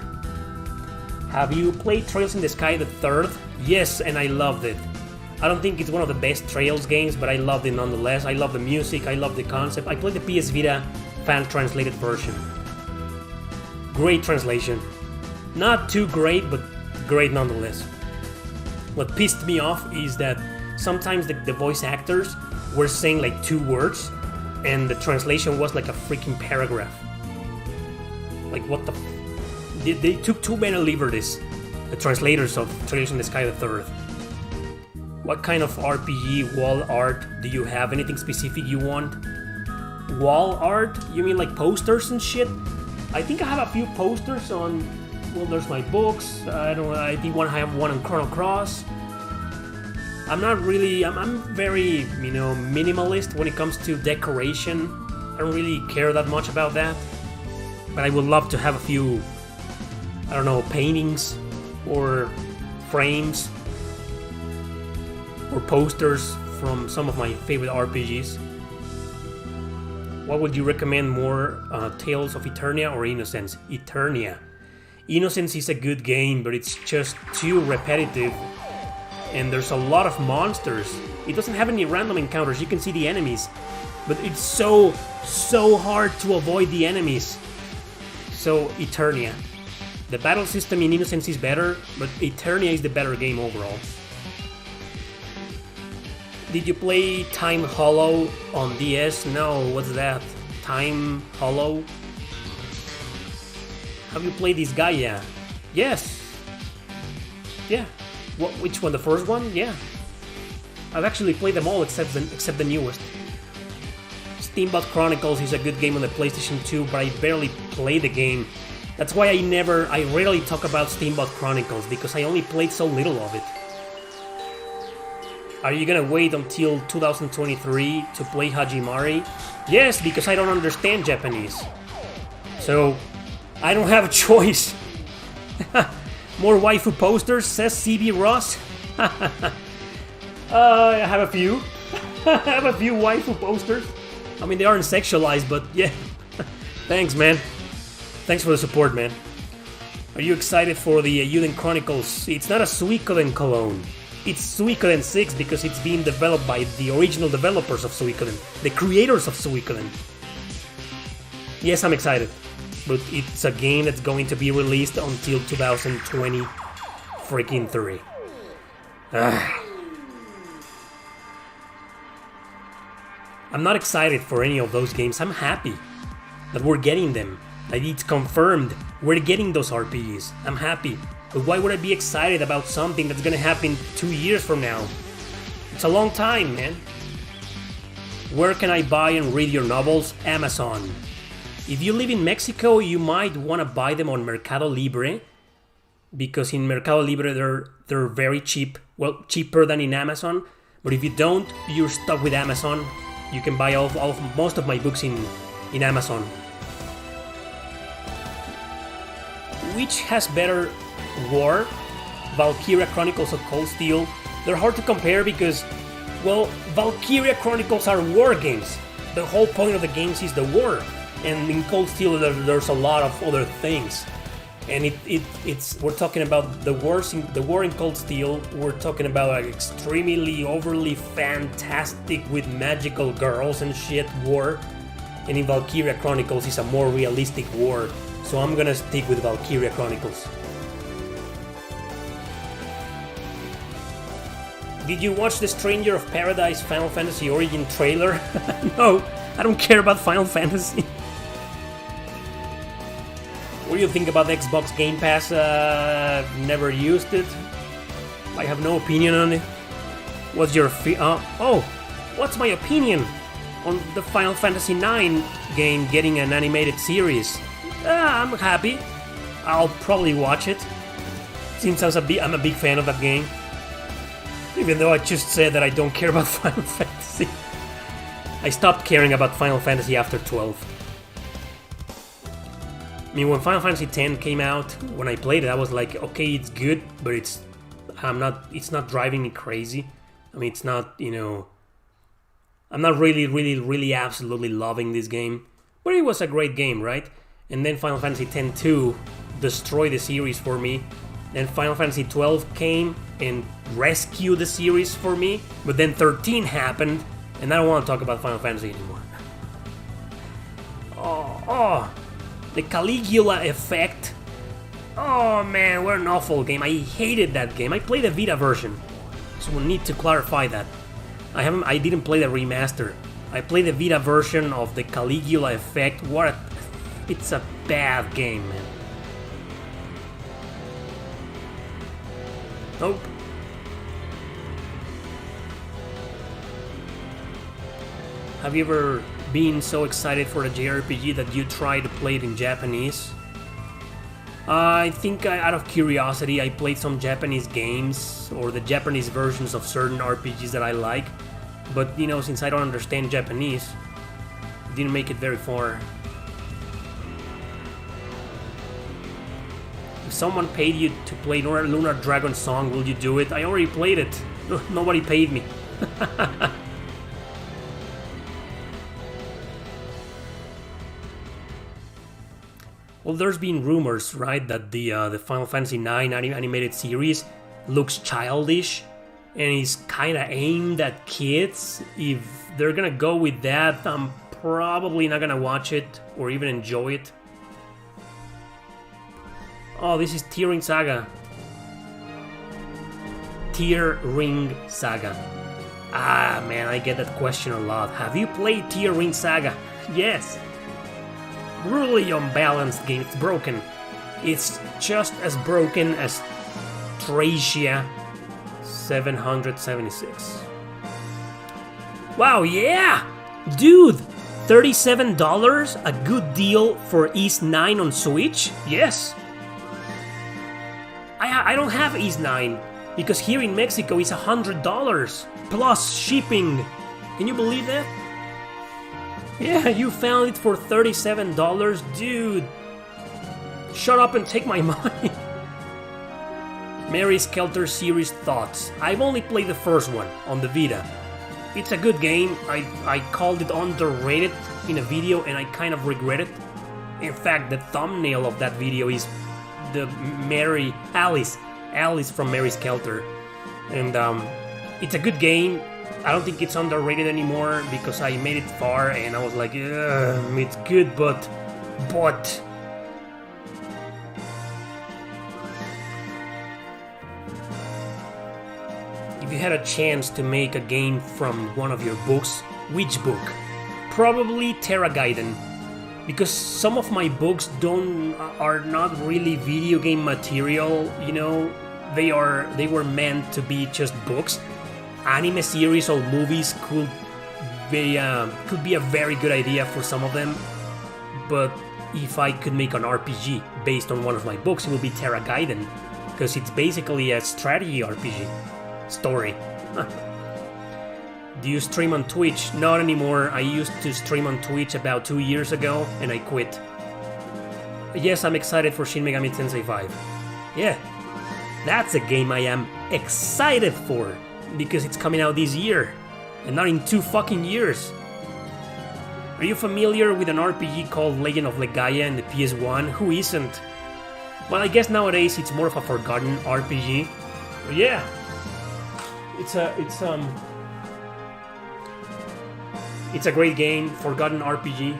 Have you played Trails in the Sky the Third? Yes, and I loved it. I don't think it's one of the best Trails games, but I loved it nonetheless. I love the music, I love the concept. I played the PS Vita fan-translated version. Great translation. Not too great, but great nonetheless. What pissed me off is that sometimes the voice actors were saying like 2 words, and the translation was like a freaking paragraph. Like, what the... They took too many liberties, the translators of Trails in the Sky the Third. What kind of RPG wall art do you have? Anything specific you want? Wall art? You mean like posters and shit? I think I have a few posters on... Well, there's my books. I think I have one on Chrono Cross. I'm not really... I'm very, you know, minimalist when it comes to decoration. I don't really care that much about that. But I would love to have a few, I don't know, paintings or frames or posters from some of my favorite RPGs. What would you recommend more, Tales of Eternia or Innocence? Eternia. Innocence is a good game, but it's just too repetitive. And there's a lot of monsters. It doesn't have any random encounters. You can see the enemies, but it's so hard to avoid the enemies. So Eternia. The battle system in Innocence is better, but Eternia is the better game overall. Did you play Time Hollow on DS? No, what's that? Time Hollow? Have you played this guy? Yeah. Yes. Yeah. Which one? The first one? Yeah. I've actually played them all except the newest. Steamboat Chronicles is a good game on the PlayStation 2, but I barely play the game. That's why I rarely talk about Steamboat Chronicles, because I only played so little of it. Are you gonna wait until 2023 to play Hajimari? Yes, because I don't understand Japanese. So, I don't have a choice. More waifu posters, says CB Ross. I have a few. I have a few waifu posters. I mean, they aren't sexualized, but yeah. Thanks, man. Thanks for the support, man. Are you excited for the Yuden Chronicles? It's not a Suikoden clone. It's Suikoden 6 because it's being developed by the original developers of Suikoden, the creators of Suikoden. Yes, I'm excited. But it's a game that's going to be released until 2020 freaking 3. I'm not excited for any of those games. I'm happy that we're getting them. That it's confirmed we're getting those RPGs. I'm happy. But why would I be excited about something that's gonna happen 2 years from now? It's a long time, man. Where can I buy and read your novels? Amazon. If you live in Mexico, you might want to buy them on Mercado Libre, because in Mercado Libre they're very cheap. Well, cheaper than in Amazon. But if you don't, you're stuck with Amazon. You can buy most of my books in Amazon. Which has better war? Valkyria Chronicles of Cold Steel? They're hard to compare because, well, Valkyria Chronicles are war games. The whole point of the games is the war. And in Cold Steel there's a lot of other things. And it's we're talking about the war in Cold Steel. We're talking about like extremely overly fantastic with magical girls and shit war. And in Valkyria Chronicles it's a more realistic war. So I'm gonna stick with Valkyria Chronicles. Did you watch the Stranger of Paradise Final Fantasy Origin trailer? No, I don't care about Final Fantasy. What do you think about the Xbox Game Pass? Never used it. I have no opinion on it. What's your what's my opinion on the Final Fantasy IX game getting an animated series? I'm happy. I'll probably watch it, since I'm a big fan of that game. Even though I just said that I don't care about Final Fantasy. I stopped caring about Final Fantasy after 12. I mean, when Final Fantasy X came out, when I played it, I was like, okay, it's good, but it's not driving me crazy. I mean, it's not, I'm not really absolutely loving this game. But it was a great game, right? And then Final Fantasy X-2 destroyed the series for me. Then Final Fantasy XII came and rescued the series for me. But then 13 happened, and I don't want to talk about Final Fantasy anymore. The Caligula effect. Oh man, what an awful game. I hated that game. I played the Vita version, so we need to clarify that. I didn't play the remaster. I played the Vita version of the Caligula effect. It's a bad game, man. Nope. Have you ever been so excited for a JRPG that you try to play it in Japanese? I think out of curiosity I played some Japanese games, or the Japanese versions of certain RPGs that I like, but since I don't understand Japanese, it didn't make it very far. If someone paid you to play Lunar Dragon Song, will you do it? I already played it. Nobody paid me. Well, there's been rumors, right, that the Final Fantasy IX animated series looks childish and is kind of aimed at kids. If they're gonna go with that, I'm probably not gonna watch it or even enjoy it. Oh, this is Tear Saga. Tear Ring Saga. Ah, man, I get that question a lot. Have you played Tear Ring Saga? Yes. Brutally unbalanced game. It's broken. It's just as broken as Tracia 776. Wow, yeah! Dude! $37? A good deal for Ys 9 on Switch? Yes! I don't have Ys 9, because here in Mexico it's $100 plus shipping. Can you believe that? Yeah, you found it for $37? Dude! Shut up and take my money. Mary Skelter series thoughts. I've only played the first one on the Vita. It's a good game. I called it underrated in a video and I kind of regret it. In fact, the thumbnail of that video is the Alice from Mary Skelter. And it's a good game. I don't think it's underrated anymore because I made it far and I was like, it's good, but... If you had a chance to make a game from one of your books, which book? Probably Terra Gaiden. because some of my books are not really video game material, you know. They were meant to be just books. Anime series or movies could be a very good idea for some of them, but if I could make an RPG based on one of my books, it would be Terra Gaiden, because it's basically a strategy RPG story. Do you stream on Twitch? Not anymore. I used to stream on Twitch about 2 years ago, and I quit. Yes, I'm excited for Shin Megami Tensei 5. Yeah, that's a game I am excited for, because it's coming out this year, and not in 2 fucking years. Are you familiar with an RPG called Legend of Legaia in the PS1? Who isn't? Well, I guess nowadays it's more of a forgotten RPG. But yeah, it's a great game, forgotten RPG.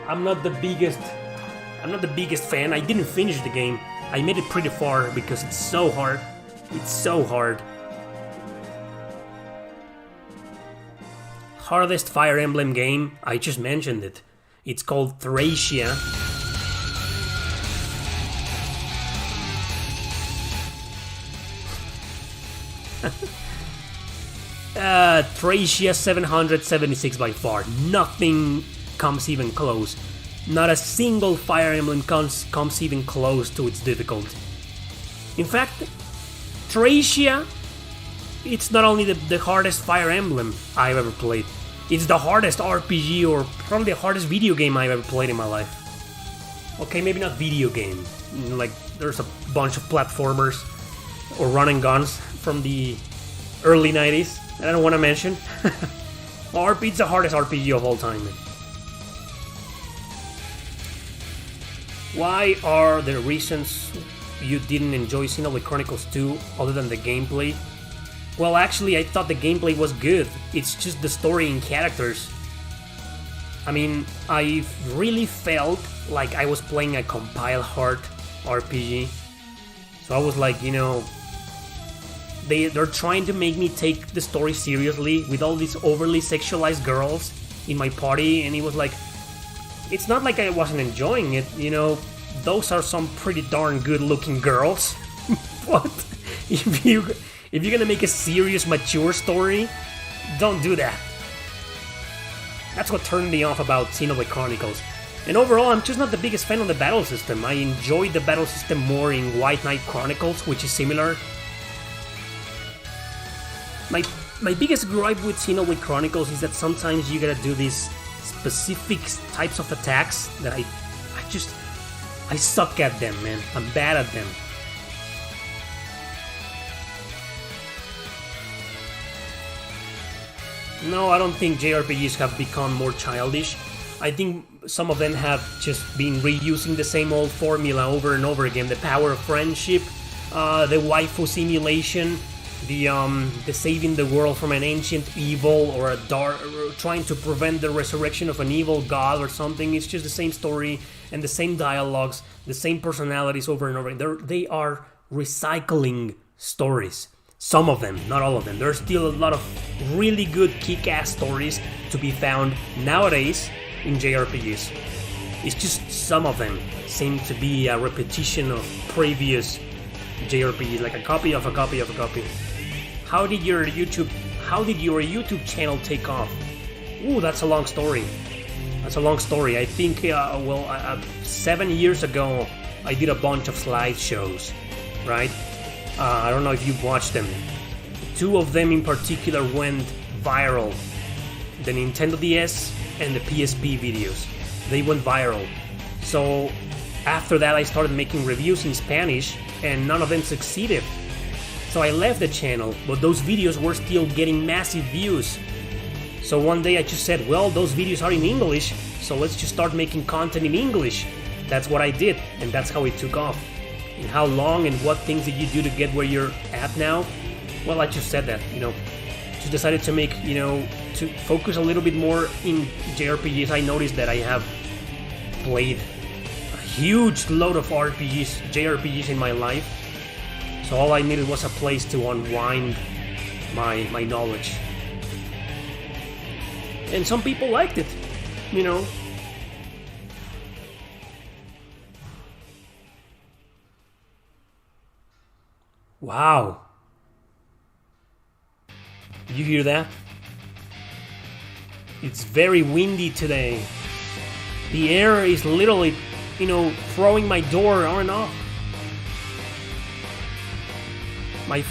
I'm not the biggest fan. I didn't finish the game. I made it pretty far because it's so hard. It's so hard. Hardest Fire Emblem game, I just mentioned it. It's called Thracia. Thracia 776 by far. Nothing comes even close. Not a single Fire Emblem comes even close to its difficulty. In fact, Thracia, it's not only the hardest Fire Emblem I've ever played, it's the hardest RPG, or probably the hardest video game I've ever played in my life. Okay, maybe not video game. Like, there's a bunch of platformers or run and guns from the early 90s that I don't want to mention. It's the hardest RPG of all time, man. Why are the reasons you didn't enjoy Xenoblade Chronicles 2 other than the gameplay? Well, actually, I thought the gameplay was good. It's just the story and characters. I mean, I really felt like I was playing a compile heart RPG. So I was like, you know, they're trying to make me take the story seriously with all these overly sexualized girls in my party, and it was like, it's not like I wasn't enjoying it, you know, those are some pretty darn good looking girls. But if you're gonna make a serious, mature story, don't do that. That's what turned me off about Xenoblade Chronicles. And overall, I'm just not the biggest fan of the battle system. I enjoyed the battle system more in White Knight Chronicles, which is similar. My biggest gripe with Xenoblade Chronicles is that sometimes you gotta do these specific types of attacks that I suck at them, man. I'm bad at them. No, I don't think JRPGs have become more childish. I think some of them have just been reusing the same old formula over and over again. The power of friendship, the waifu simulation, the saving the world from an ancient evil or trying to prevent the resurrection of an evil god or something. It's just the same story and the same dialogues, the same personalities over and over. They are recycling stories. Some of them, not all of them. There's still a lot of really good kick-ass stories to be found nowadays in JRPGs. It's just some of them seem to be a repetition of previous JRPGs, like a copy of a copy of a copy. How did your YouTube channel take off? Ooh, that's a long story. I think, 7 years ago, I did a bunch of slideshows, right? I don't know if you've watched them. 2 of them in particular went viral. The Nintendo DS and the PSP videos. They went viral. So after that I started making reviews in Spanish and none of them succeeded. So I left the channel, but those videos were still getting massive views. So one day I just said, well, those videos are in English, so let's just start making content in English. That's what I did, and that's how it took off. And how long and what things did you do to get where you're at now? Well, I just said that, just decided to make, to focus a little bit more in JRPGs. I noticed that I have played a huge load of JRPGs in my life. So all I needed was a place to unwind my knowledge. And some people liked it, Wow. You hear that? It's very windy today. The air is literally, throwing my door on and off. My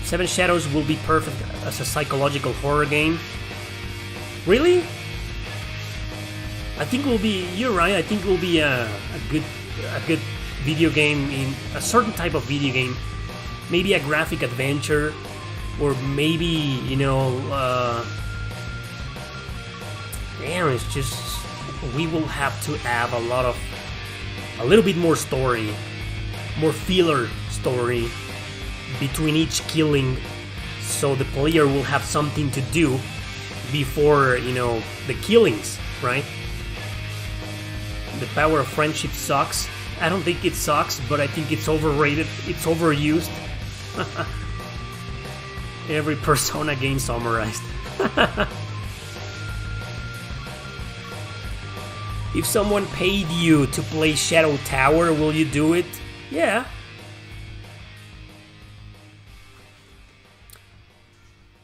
Seven Shadows will be perfect as a psychological horror game. Really? I think it will be. You're right. I think it will be a good video game, in a certain type of video game. Maybe a graphic adventure, or maybe it's just we will have to have a little bit more story, more filler story between each killing, so the player will have something to do before the killings, right? The power of friendship sucks. I don't think it sucks, but I think it's overrated. It's overused. Every Persona game summarized. If someone paid you to play Shadow Tower, will you do it? Yeah.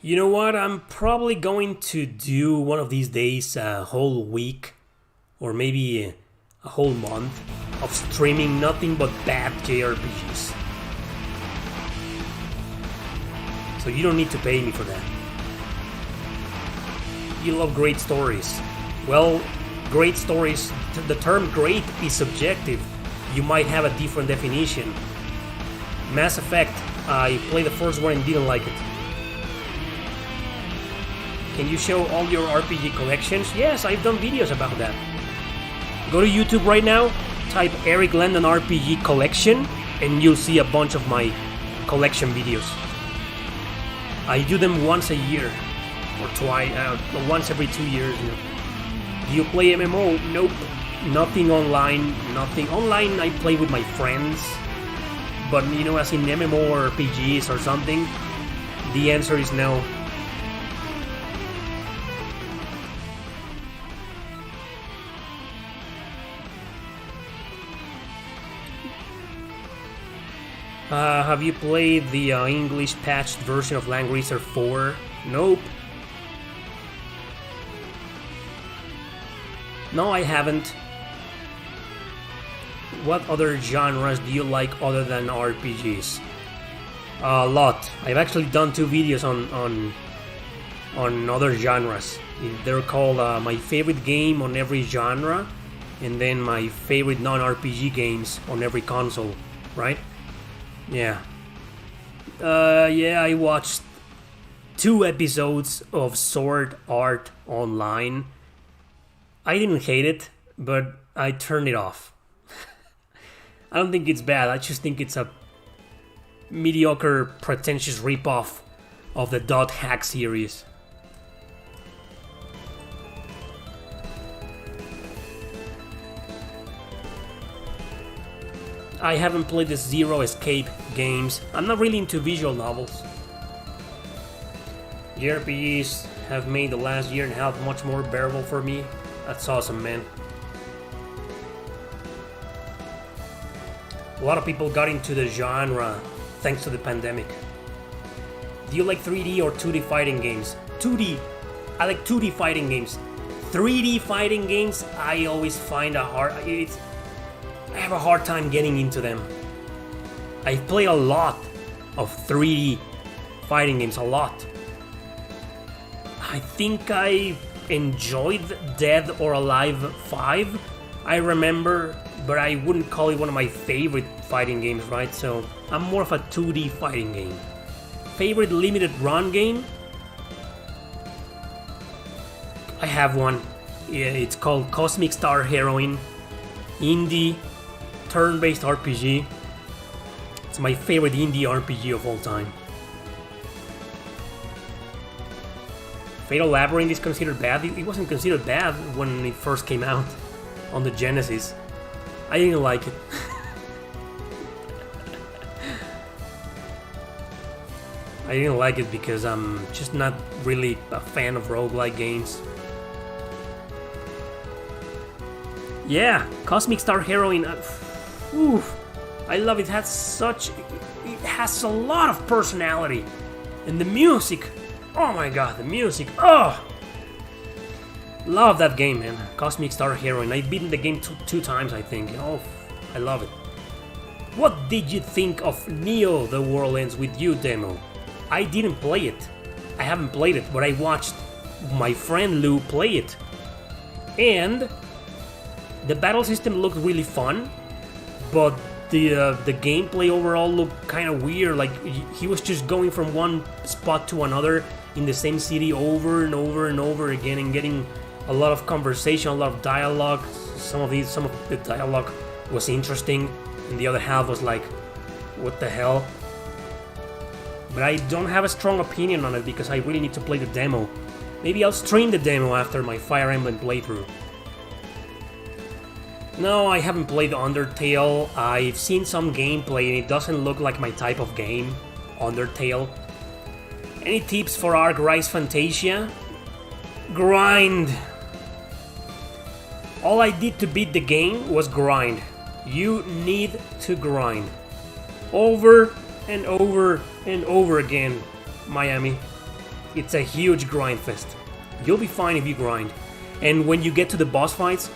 You know what? I'm probably going to do one of these days a whole week, or maybe a whole month, of streaming nothing but bad JRPGs. So you don't need to pay me for that. You love great stories. Well, great stories, the term great is subjective. You might have a different definition. Mass Effect, I played the first one and didn't like it. Can you show all your RPG collections? Yes, I've done videos about that. Go to YouTube right now, type Erick Landon RPG collection, and you'll see a bunch of my collection videos. I do them once a year, or twice, once every 2 years. Do you play MMO? Nope. Nothing online. Nothing online. I play with my friends, but as in MMO or RPGs or something, the answer is no. Have you played the English patched version of Lang Racer 4? Nope. No, I haven't. What other genres do you like other than RPGs? A lot. I've actually done 2 videos on other genres. They're called my favorite game on every genre, and then my favorite non-RPG games on every console, right? Yeah. I watched 2 episodes of Sword Art Online. I didn't hate it, but I turned it off. I don't think it's bad, I just think it's a mediocre, pretentious ripoff of the Dot Hack series. I haven't played the Zero Escape games. I'm not really into visual novels. JRPGs have made the last year and a half much more bearable for me. That's awesome, man. A lot of people got into the genre thanks to the pandemic. Do you like 3D or 2D fighting games? 2D. I like 2D fighting games. 3D fighting games, I always find I have a hard time getting into them. I play a lot of 3D fighting games, a lot. I think I enjoyed Dead or Alive 5, I remember, but I wouldn't call it one of my favorite fighting games, right? So I'm more of a 2D fighting game. Favorite limited run game? I have one. Yeah, it's called Cosmic Star Heroine. Indie, turn-based RPG. It's my favorite indie RPG of all time. Fatal Labyrinth is considered bad. It wasn't considered bad when it first came out on the Genesis. I didn't like it. I didn't like it because I'm just not really a fan of roguelike games. Yeah, Cosmic Star Heroine. I love it. It has a lot of personality. And the music, oh my god, the music, oh! Love that game, man. Cosmic Star Heroine. I've beaten the game two times, I think. Oh, I love it. What did you think of Neo The World Ends With You demo? I didn't play it. I haven't played it, but I watched my friend Lou play it. And the battle system looked really fun, but the gameplay overall looked kind of weird. Like he was just going from one spot to another in the same city over and over and over again, and getting a lot of conversation, a lot of dialogue. Some of the dialogue was interesting, and the other half was like, what the hell? But I don't have a strong opinion on it because I really need to play the demo. Maybe I'll stream the demo after my Fire Emblem playthrough. No, I haven't played Undertale. I've seen some gameplay and it doesn't look like my type of game, Undertale. Any tips for Arc Rise Fantasia? Grind! All I did to beat the game was grind. You need to grind. Over and over and over again, Miami. It's a huge grind fest. You'll be fine if you grind. And when you get to the boss fights,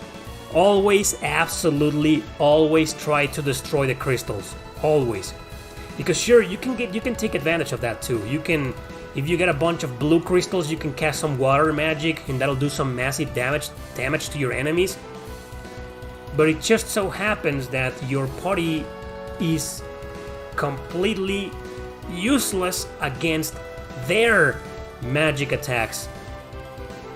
always, absolutely, always try to destroy the crystals. Always. Because sure, you can take advantage of that too. You can, if you get a bunch of blue crystals, you can cast some water magic and that'll do some massive damage to your enemies. But it just so happens that your party is completely useless against their magic attacks.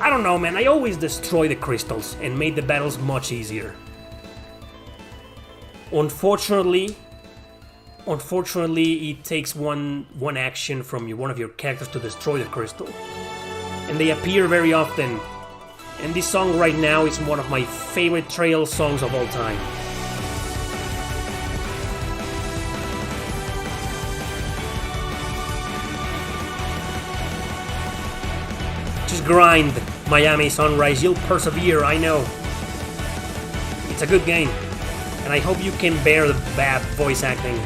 I don't know, man, I always destroy the crystals and made the battles much easier. Unfortunately, it takes one action from one of your characters to destroy the crystal. And they appear very often. And this song right now is one of my favorite trail songs of all time. Just grind, Miami Sunrise, you'll persevere, I know. It's a good game, and I hope you can bear the bad voice acting.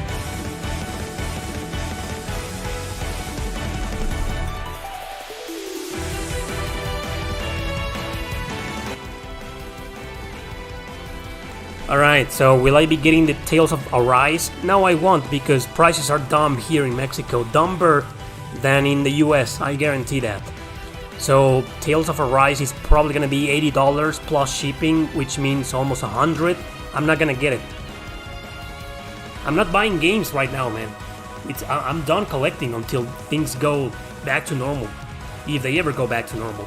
Alright, so will I be getting the Tales of Arise? No, I won't, because prices are dumb here in Mexico. Dumber than in the US, I guarantee that. So Tales of Arise is probably gonna be $80 plus shipping, which means almost $100. I'm not gonna get it. I'm not buying games right now, man. I'm done collecting until things go back to normal, if they ever go back to normal.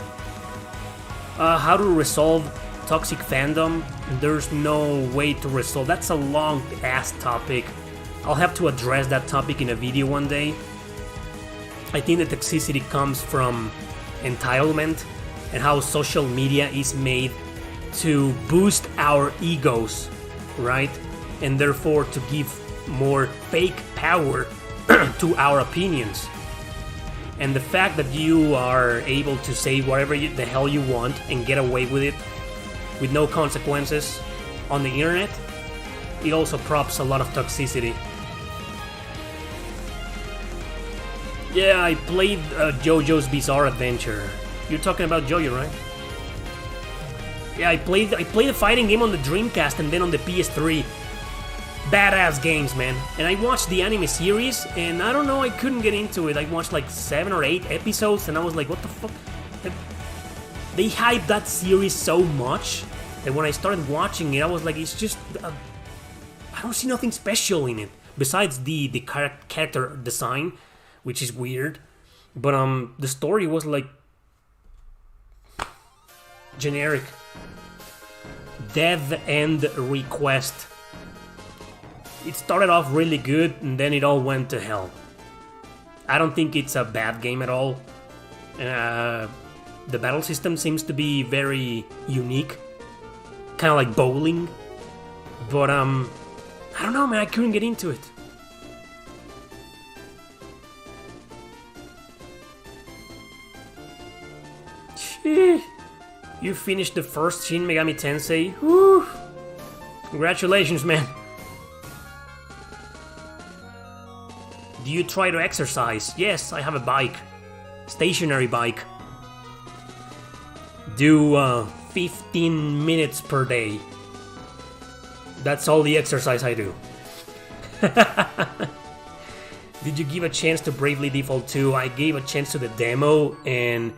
How to resolve toxic fandom? There's no way to resolve. That's a long ass topic. I'll have to address that topic in a video one day. I think the toxicity comes from entitlement and how social media is made to boost our egos, right? And therefore to give more fake power to our opinions. And the fact that you are able to say whatever the hell you want and get away with it with no consequences on the internet, it also props a lot of toxicity. Yeah, I played JoJo's Bizarre Adventure. You're talking about JoJo, right? Yeah, I played a fighting game on the Dreamcast and then on the PS3. Badass games, man. And I watched the anime series, and I don't know, I couldn't get into it. I watched like 7 or 8 episodes, and I was like, what the fuck? They hyped that series so much that when I started watching it, I was like, it's just... I don't see nothing special in it. Besides the character design, which is weird. But the story was like... generic. Dev End Request. It started off really good, and then it all went to hell. I don't think it's a bad game at all. The battle system seems to be very unique. Kind of like bowling. But, I don't know, man, I couldn't get into it. You finished the first Shin Megami Tensei? Woo! Congratulations, man. Do you try to exercise? Yes, I have a bike. Stationary bike. Do 15 minutes per day. That's all the exercise I do. Did you give a chance to Bravely Default 2? I gave a chance to the demo, and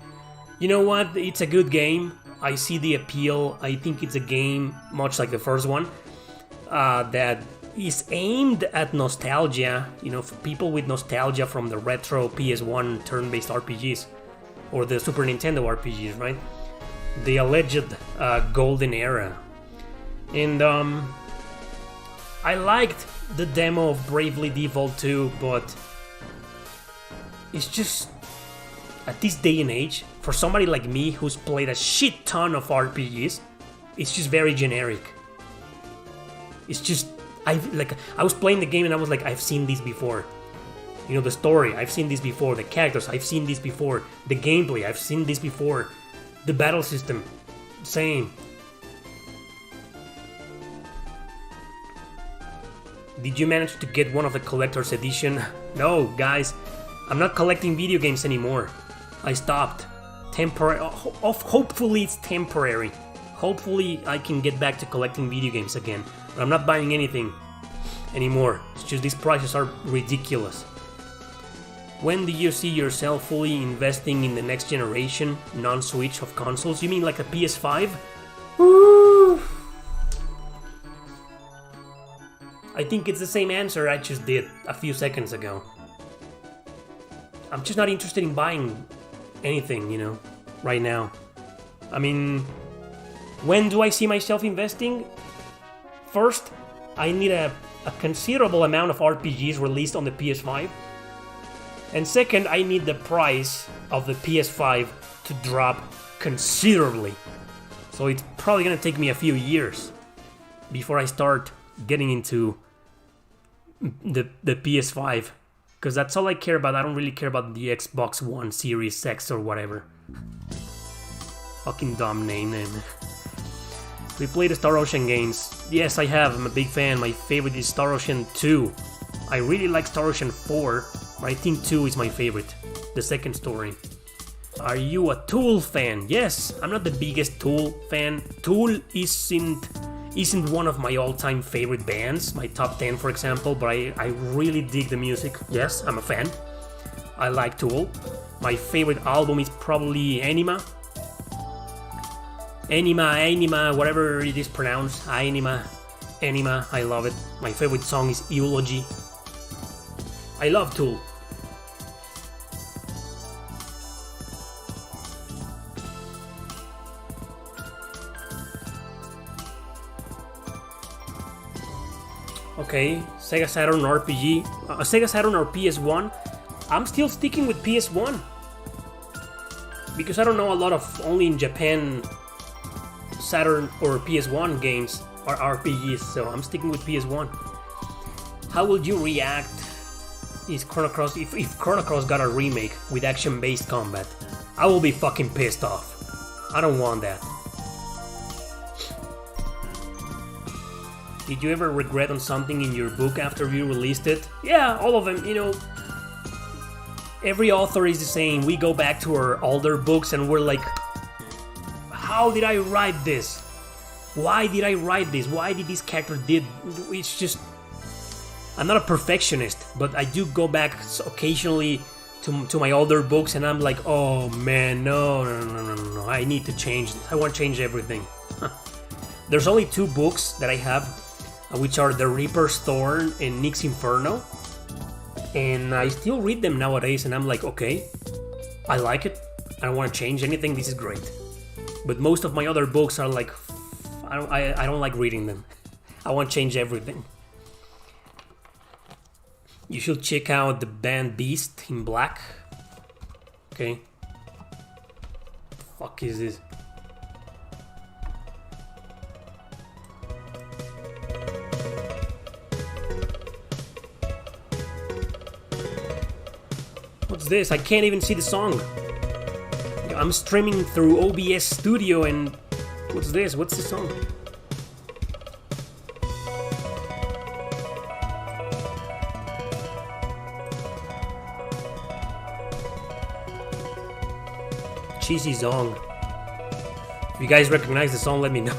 you know what? It's a good game. I see the appeal. I think it's a game, much like the first one, that is aimed at nostalgia, you know, for people with nostalgia from the retro PS1 turn-based RPGs, or the Super Nintendo RPGs, right? The alleged golden era. And I liked the demo of Bravely Default 2, but it's just, at this day and age, for somebody like me who's played a shit ton of RPGs, it's just very generic. It's just, I was playing the game and I was like, I've seen this before. You know, the story, I've seen this before. The characters, I've seen this before. The gameplay, I've seen this before. The battle system, same. Did you manage to get one of the collector's edition? No, guys, I'm not collecting video games anymore. I stopped. Hopefully it's temporary. Hopefully I can get back to collecting video games again. But I'm not buying anything anymore. It's just these prices are ridiculous. When do you see yourself fully investing in the next generation, non-Switch of consoles? You mean like a PS5? Woo! I think it's the same answer I just did a few seconds ago. I'm just not interested in buying anything, you know, right now. I mean, when do I see myself investing? First, I need a considerable amount of RPGs released on the PS5. And second, I need the price of the PS5 to drop considerably. So it's probably gonna take me a few years before I start getting into the PS5. Because that's all I care about. I don't really care about the Xbox One Series X or whatever. Fucking dumb name. We played the Star Ocean games. Yes, I have. I'm a big fan. My favorite is Star Ocean 2. I really like Star Ocean 4, but I think 2 is my favorite. The second story. Are you a Tool fan? Yes, I'm not the biggest Tool fan. Tool isn't one of my all-time favorite bands, my top 10 for example, but I really dig the music. Yes, I'm a fan. I like Tool. My favorite album is probably Anima, whatever it is pronounced. Anima, I love it. My favorite song is Eulogy. I love Tool. Okay, Sega Saturn RPG, Sega Saturn or PS1. I'm still sticking with PS1 because I don't know a lot of only in Japan Saturn or PS1 games are RPGs, so I'm sticking with PS1. How would you react if Chrono Cross got a remake with action-based combat? I will be fucking pissed off. I don't want that. Did you ever regret on something in your book after you released it? Yeah, all of them, you know. Every author is the same. We go back to our older books and we're like, how did I write this? Why did I write this? Why did this character did? It's just, I'm not a perfectionist, but I do go back occasionally to my older books and I'm like, oh man, no, I need to change this. I want to change everything. There's only 2 books that I have, which are The Reaper's Thorn and Nick's Inferno. And I still read them nowadays and I'm like, okay, I like it. I don't want to change anything, this is great. But most of my other books are like, I don't like reading them. I want to change everything. You should check out the band Beast in Black. Okay. What the fuck is this? What's this? I can't even see the song. I'm streaming through OBS Studio and... What's this? What's the song? cheesy song. If you guys recognize the song, let me know.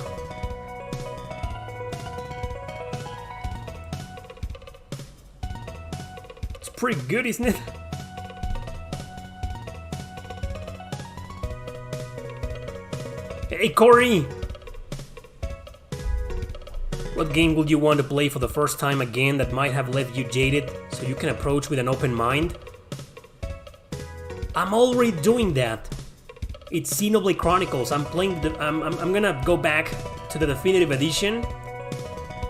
It's pretty good, isn't it? Hey Corey! What game would you want to play for the first time again that might have left you jaded so you can approach with an open mind? I'm already doing that. It's Xenoblade Chronicles. I'm playing I'm gonna go back to the definitive edition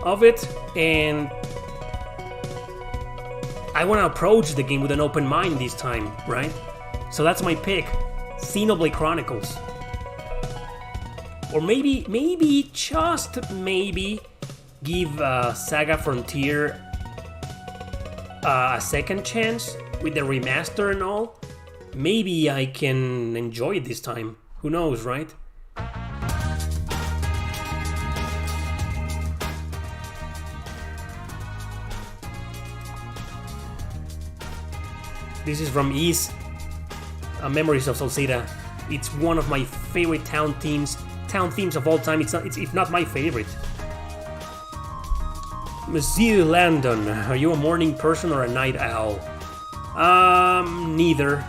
of it, and I wanna approach the game with an open mind this time, right? So that's my pick. Xenoblade Chronicles. Or maybe, just maybe, give Saga Frontier a second chance with the remaster and all. Maybe I can enjoy it this time. Who knows, right? This is from East Memories of Solcita. It's one of my favorite town themes of all time. It's if not my favorite. Monsieur Landon, are you a morning person or a night owl? Neither.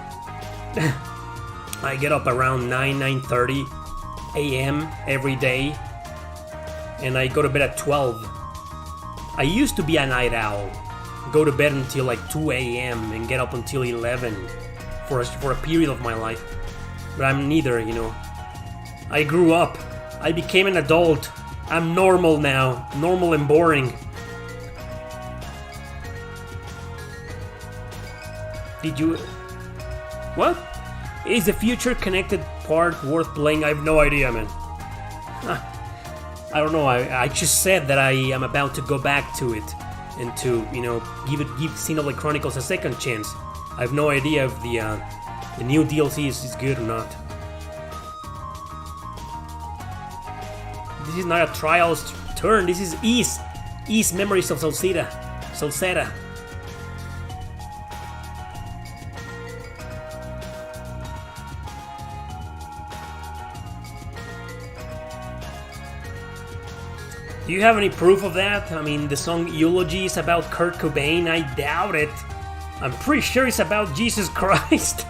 I get up around 9:30 a.m. every day, and I go to bed at 12. I used to be a night owl. Go to bed until like 2 a.m. and get up until 11 for a period of my life. But I'm neither, you know. I grew up. I became an adult. I'm normal now. Normal and boring. Did you... What? Is the future connected part worth playing? I have no idea, man. I don't know. I just said that I am about to go back to it and to, you know, give Xenoblade Chronicles a second chance. I have no idea if the new DLC is good or not. This is not a Trials turn. This is East Memories of Solcita. Do you have any proof of that? I mean, the song Eulogy is about Kurt Cobain. I doubt it. I'm pretty sure it's about Jesus Christ.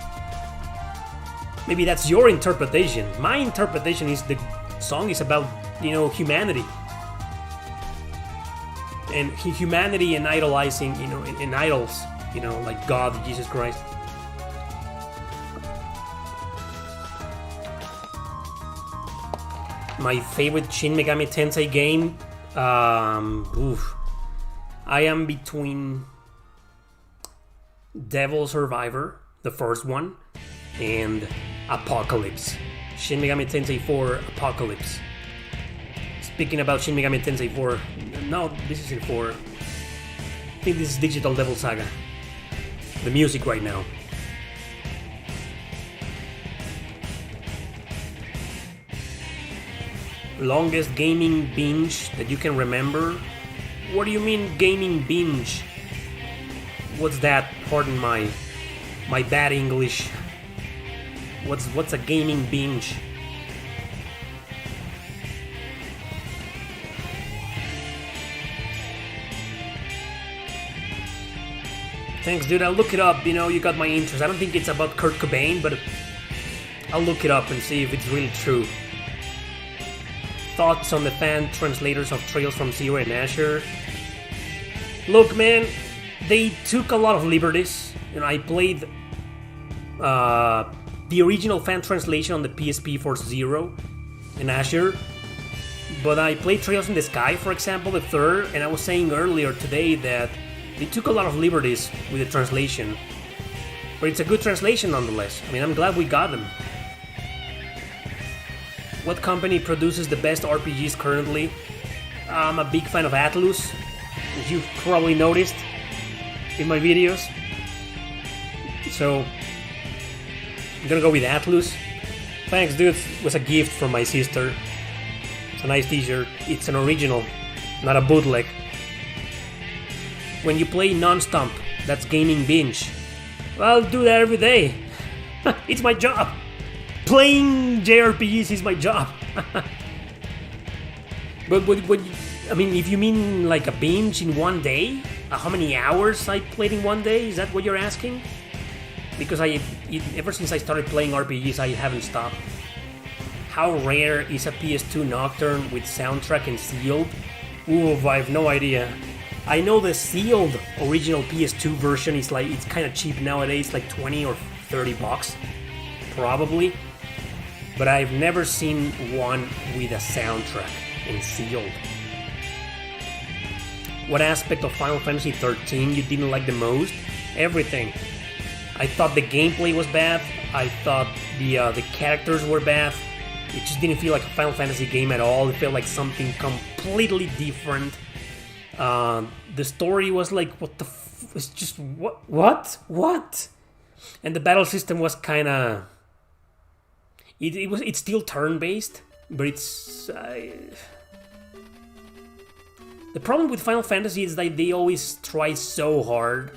Maybe that's your interpretation. My interpretation is the song is about, you know, humanity. And humanity and idolizing, you know, in idols, you know, like God, Jesus Christ. My favorite Shin Megami Tensei game, I am between Devil Survivor, the first one, and Apocalypse. Shin Megami Tensei 4 Apocalypse. Speaking about Shin Megami Tensei 4, no, this isn't 4. I think this is Digital Devil Saga. The music right now. Longest gaming binge that you can remember? What do you mean gaming binge? What's that? Pardon my bad English. What's a gaming binge? Thanks, dude. I'll look it up. You know, you got my interest. I don't think it's about Kurt Cobain, but I'll look it up and see if it's really true. Thoughts on the fan translators of Trails from Zero and Asher? Look, man, they took a lot of liberties, and I played the original fan translation on the PSP for Zero and Asher, but I played Trails in the Sky, for example, the third, and I was saying earlier today that they took a lot of liberties with the translation, but it's a good translation nonetheless. I mean, I'm glad we got them. What company produces the best RPGs currently? I'm a big fan of Atlus, as you've probably noticed in my videos. So, I'm gonna go with Atlus. Thanks, dude. It was a gift from my sister. It's a nice t-shirt. It's an original, not a bootleg. When you play non-stomp, that's gaming binge. Well, I'll do that every day. It's my job. Playing JRPGs is my job. But I mean, if you mean like a binge in one day, how many hours I played in one day? Is that what you're asking? Because ever since I started playing RPGs, I haven't stopped. How rare is a PS2 Nocturne with soundtrack and sealed? Ooh, I have no idea. I know the sealed original PS2 version is like, it's kind of cheap nowadays, like 20 or 30 bucks, probably. But I've never seen one with a soundtrack and sealed. What aspect of Final Fantasy XIII you didn't like the most? Everything. I thought the gameplay was bad. I thought the characters were bad. It just didn't feel like a Final Fantasy game at all. It felt like something completely different. The story was like, what the it's just, what? And the battle system was kind of... It's still turn-based, but it's... The problem with Final Fantasy is that they always try so hard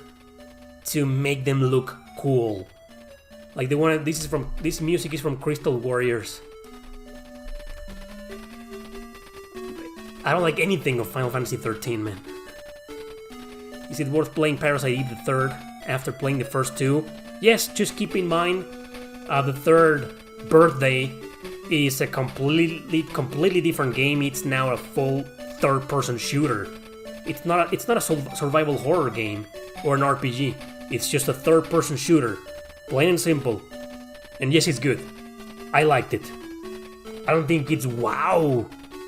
to make them look cool. Like they want this music is from Crystal Warriors. I don't like anything of Final Fantasy XIII, man. Is it worth playing Parasite Eve the third after playing the first two? Yes, just keep in mind the third birthday is a completely different game. It's now a full third-person shooter. It's not a survival horror game or an RPG. It's just a third-person shooter, plain and simple. And yes, it's good. I liked it. I don't think it's wow,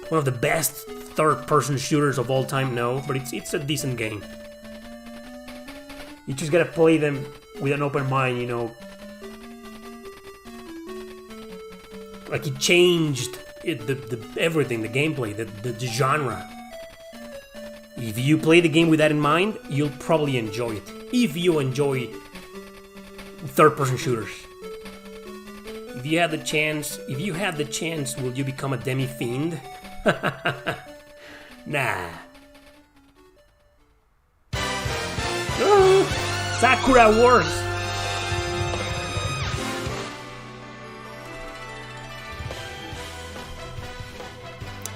one of the best third-person shooters of all time. No, but it's a decent game. You just gotta play them with an open mind, you know. Like it changed everything, the gameplay, the genre. If you play the game with that in mind, you'll probably enjoy it. If you enjoy third-person shooters. If you had the chance, will you become a demi-fiend? Nah. Sakura Wars!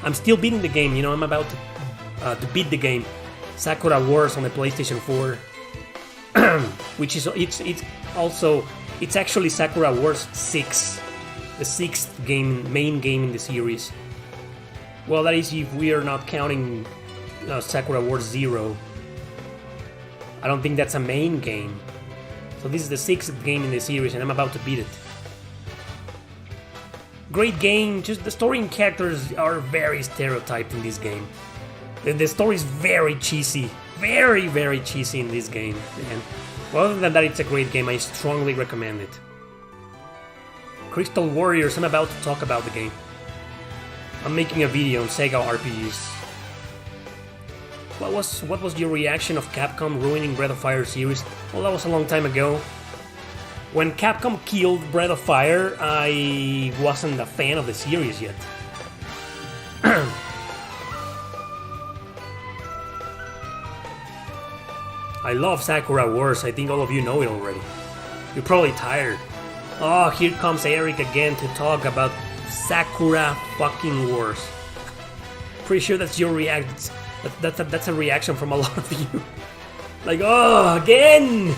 I'm still beating the game, you know, I'm about to beat the game. Sakura Wars on the PlayStation 4. Which is, it's actually Sakura Wars 6. The 6th game, main game in the series. Well, that is if we are not counting Sakura Wars 0. I don't think that's a main game. So this is the 6th game in the series and I'm about to beat it. Great game, just the story and characters are very stereotyped in this game. The story is very cheesy. Very, very cheesy in this game. And well, other than that, it's a great game. I strongly recommend it. Crystal Warriors, I'm about to talk about the game. I'm making a video on Sega RPGs. What was your reaction of Capcom ruining Breath of Fire series? Well, that was a long time ago. When Capcom killed Breath of Fire, I wasn't a fan of the series yet. I love Sakura Wars, I think all of you know it already. You're probably tired. Oh, here comes Eric again to talk about Sakura fucking Wars. Pretty sure that's your reaction. That's a reaction from a lot of you. Like, oh, again!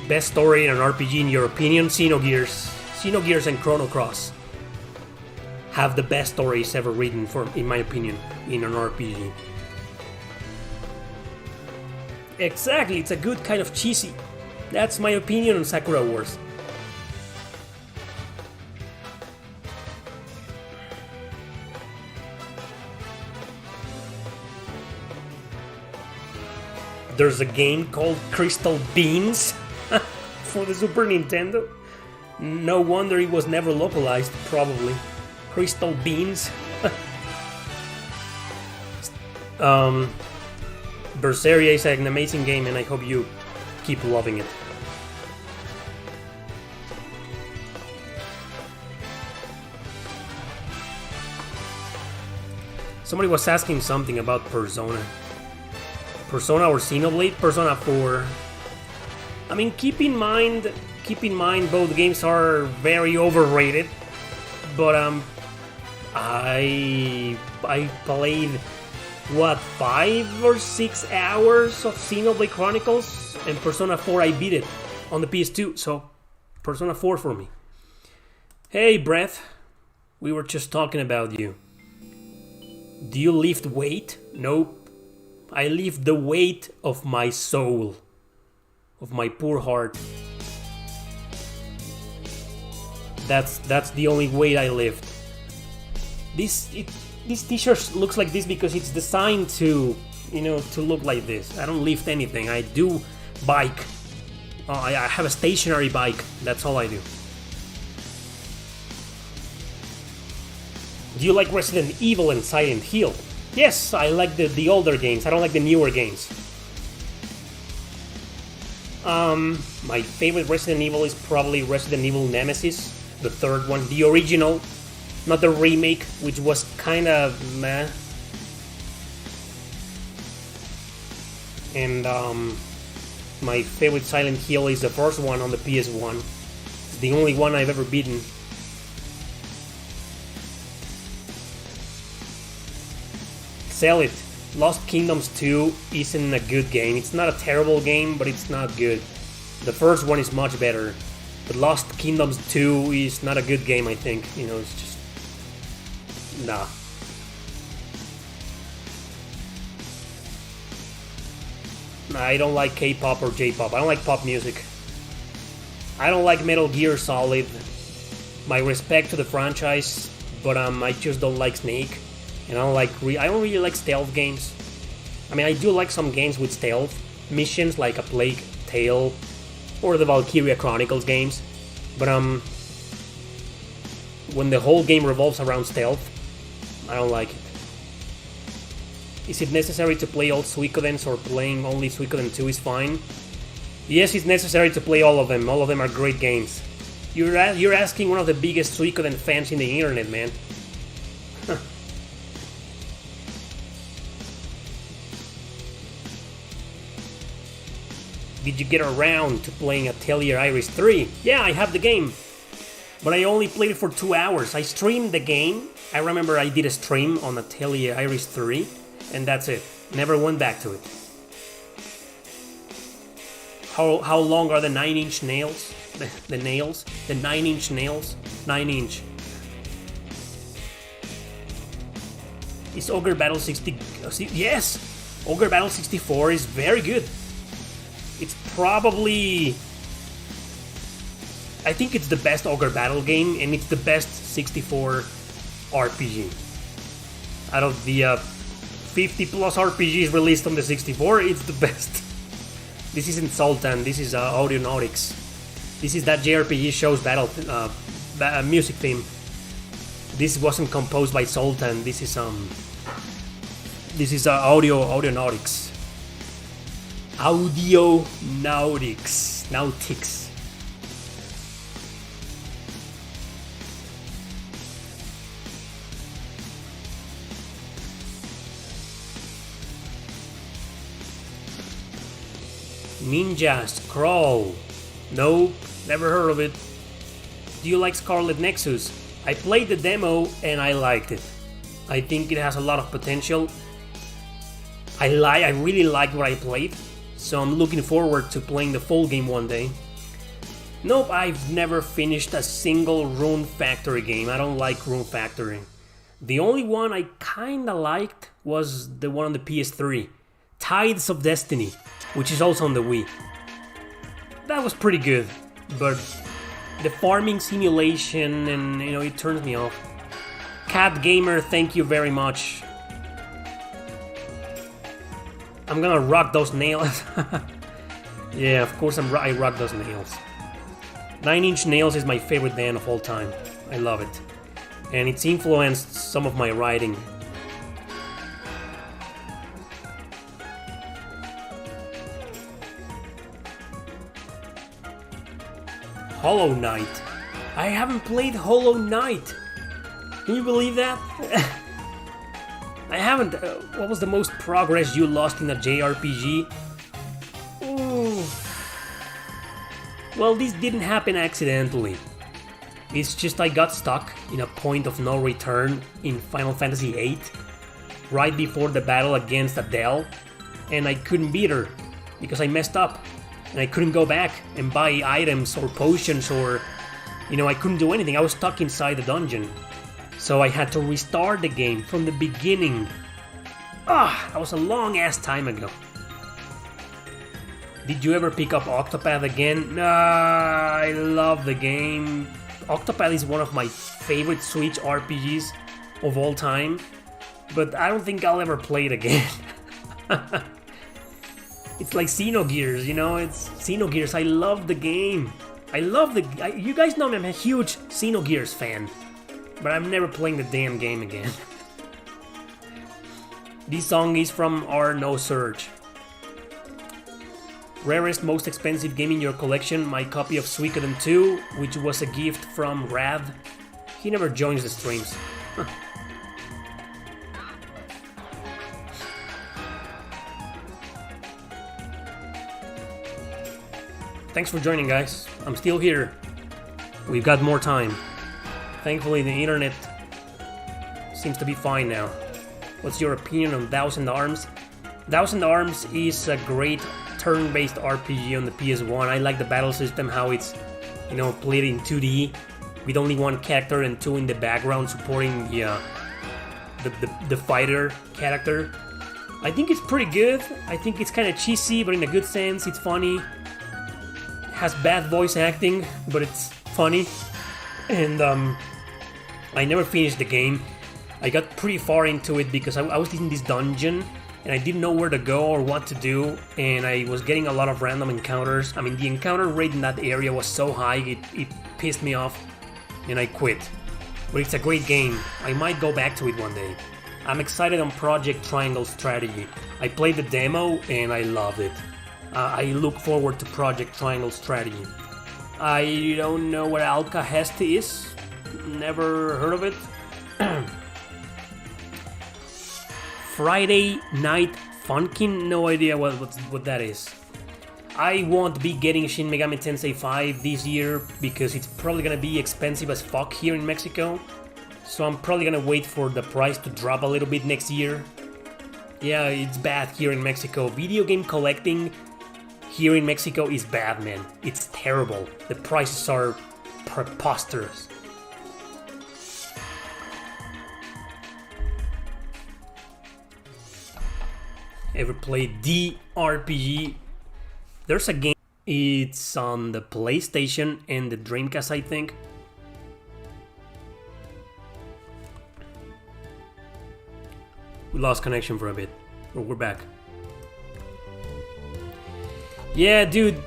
Best story in an RPG in your opinion? Xenogears and Chrono Cross have the best stories ever written, in my opinion, in an RPG. Exactly, it's a good kind of cheesy. That's my opinion on Sakura Wars. There's a game called Crystal Beans for the Super Nintendo. No wonder it was never localized, probably. Crystal Beans. Berseria is an amazing game and I hope you keep loving it. Somebody was asking something about Persona. Persona or Xenoblade? Persona 4. I mean, keep in mind keep in mind both games are very overrated, but I played what 5 or 6 hours of Xenoblade Chronicles, and Persona 4 I beat it on the PS2, so Persona 4 for me. Hey Breath, we were just talking about you. Do you lift weight? Nope. I lift the weight of my soul, of my poor heart. That's the only weight I lift. This t-shirt looks like this because it's designed to, to look like this. I don't lift anything. I do bike. I have a stationary bike. That's all I do. Do you like Resident Evil and Silent Hill? Yes, I like the older games. I don't like the newer games. My favorite Resident Evil is probably Resident Evil Nemesis, the third one, the original, not the remake, which was kind of meh. And my favorite Silent Hill is the first one on the PS1. It's the only one I've ever beaten. Sell it. Lost Kingdoms 2 isn't a good game. It's not a terrible game, but it's not good. The first one is much better. But Lost Kingdoms 2 is not a good game, I think. It's just... nah. I don't like K-pop or J-pop. I don't like pop music. I don't like Metal Gear Solid. My respect to the franchise, but I just don't like Snake. And I don't really like stealth games. I mean, I do like some games with stealth missions, like A Plague Tale or the Valkyria Chronicles games. But when the whole game revolves around stealth, I don't like it. Is it necessary to play all Suikoden, or playing only Suikoden 2 is fine? Yes, it's necessary to play all of them. All of them are great games. You're asking one of the biggest Suikoden fans in the internet, man. Did you get around to playing Atelier Iris 3? Yeah, I have the game. But I only played it for 2 hours. I streamed the game. I remember I did a stream on Atelier Iris 3. And that's it. Never went back to it. How long are the 9-inch nails? The nails? The 9-inch nails? 9-inch. Is Ogre Battle 60... Yes! Ogre Battle 64 is very good. It's probably... I think it's the best Ogre Battle game, and it's the best 64 RPG. Out of the 50 plus RPGs released on the 64, it's the best. This isn't Sultan, this is Audionautics. This is that JRPG show's battle music theme. This wasn't composed by Sultan, this is Audionautics. Nautics. Ninja Scroll. Nope, never heard of it. Do you like Scarlet Nexus? I played the demo and I liked it. I think it has a lot of potential. I really liked what I played, so I'm looking forward to playing the full game one day. Nope, I've never finished a single Rune Factory game. I don't like Rune Factory. The only one I kinda liked was the one on the PS3, Tides of Destiny, which is also on the Wii. That was pretty good, but the farming simulation and it turns me off. Cat Gamer, thank you very much. I'm gonna rock those nails. Yeah, of course I rock those nails. 9-inch Nails is my favorite band of all time. I love it. And it's influenced some of my writing. Hollow Knight. I haven't played Hollow Knight. Can you believe that? I haven't. What was the most progress you lost in a JRPG? Ooh. Well, this didn't happen accidentally. It's just I got stuck in a point of no return in Final Fantasy VIII, right before the battle against Adele, and I couldn't beat her, because I messed up, and I couldn't go back and buy items or potions or, I couldn't do anything. I was stuck inside the dungeon. So I had to restart the game from the beginning. That was a long ass time ago. Did you ever pick up Octopath again? I love the game. Octopath is one of my favorite Switch RPGs of all time, but I don't think I'll ever play it again. It's like Xenogears, it's Xenogears. I love the game. You guys know I'm a huge Xenogears fan, but I'm never playing the damn game again. This song is from our No Surge. Rarest, most expensive game in your collection, my copy of Suikoden 2, which was a gift from Rav. He never joins the streams. Huh. Thanks for joining, guys. I'm still here. We've got more time. Thankfully, the internet seems to be fine now. What's your opinion on Thousand Arms? Thousand Arms is a great turn-based RPG on the PS1. I like the battle system, how it's, played in 2D with only one character and two in the background supporting the fighter character. I think it's pretty good. I think it's kind of cheesy, but in a good sense. It's funny. It has bad voice acting, but it's funny. And I never finished the game. I got pretty far into it because I was in this dungeon and I didn't know where to go or what to do, and I was getting a lot of random encounters. I mean, the encounter rate in that area was so high, it pissed me off, and I quit. But it's a great game. I might go back to it one day. I'm excited on Project Triangle Strategy. I played the demo and I loved it. I look forward to Project Triangle Strategy. I don't know what Alcahest is. Never heard of it. Friday Night Funkin'? No idea what that is. I won't be getting Shin Megami Tensei 5 this year because it's probably gonna be expensive as fuck here in Mexico. So I'm probably gonna wait for the price to drop a little bit next year. Yeah, it's bad here in Mexico. Video game collecting here in Mexico is bad, man. It's terrible. The prices are preposterous. Ever played the RPG? There's a game. It's on the PlayStation and the Dreamcast, I think. We lost connection for a bit, but we're back. Yeah, dude,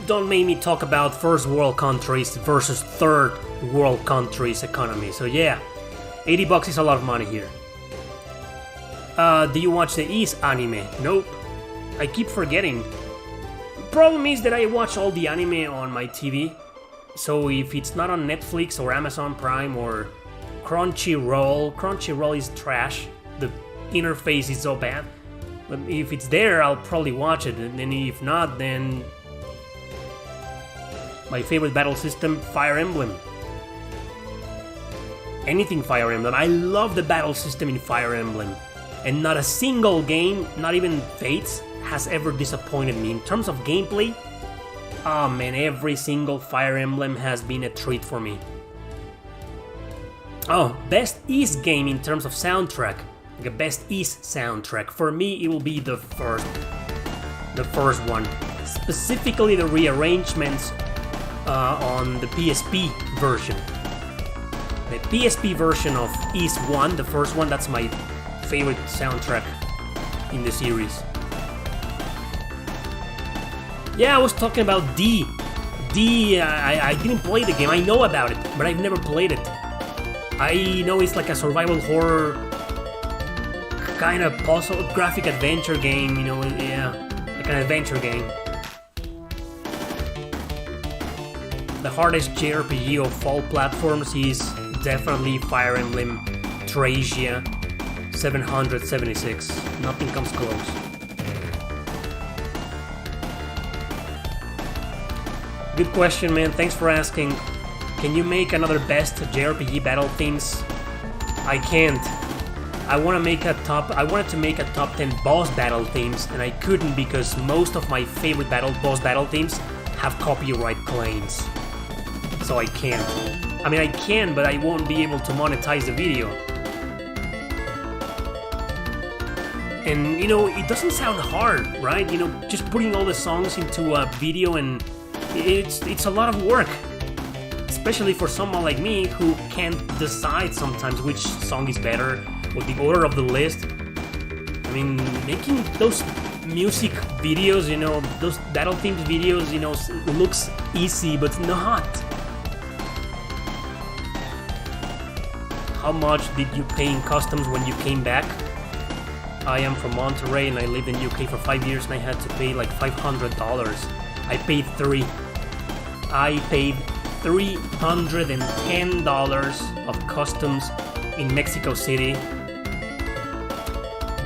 don't make me talk about first world countries versus third world countries economy. So yeah, $80 is a lot of money here. Do you watch the East anime? Nope. I keep forgetting. Problem is that I watch all the anime on my TV. So if it's not on Netflix or Amazon Prime or Crunchyroll is trash. The interface is so bad. But if it's there, I'll probably watch it. And then if not, then my favorite battle system, Fire Emblem. Anything Fire Emblem. I love the battle system in Fire Emblem. And not a single game, not even Fates, has ever disappointed me. In terms of gameplay, oh man, every single Fire Emblem has been a treat for me. Oh, best East game in terms of soundtrack. Like a best East soundtrack. For me, it will be the first one. Specifically the rearrangements on the PSP version. The PSP version of East 1, the first one, that's my favorite soundtrack in the series. Yeah, I was talking about D. I didn't play the game. I know about it, but I've never played it. I know it's like a survival horror kind of puzzle, graphic adventure game, yeah, like an adventure game. The hardest JRPG of all platforms is definitely Fire Emblem Thracia 776. Nothing comes close. Good question, man. Thanks for asking. Can you make another best JRPG battle themes? I can't. I wanted to make a top 10 boss battle themes, and I couldn't because most of my favorite boss battle themes have copyright claims. So I can't. I mean, I can, but I won't be able to monetize the video. And, you know, it doesn't sound hard, right? You know, just putting all the songs into a video, and it's a lot of work. Especially for someone like me who can't decide sometimes which song is better, or the order of the list. I mean, making those music videos, you know, those battle themes videos, you know, looks easy, but it's not. How much did you pay in customs when you came back? I am from Monterrey and I lived in UK for 5 years and I had to pay like $500. I paid $310 of customs in Mexico City.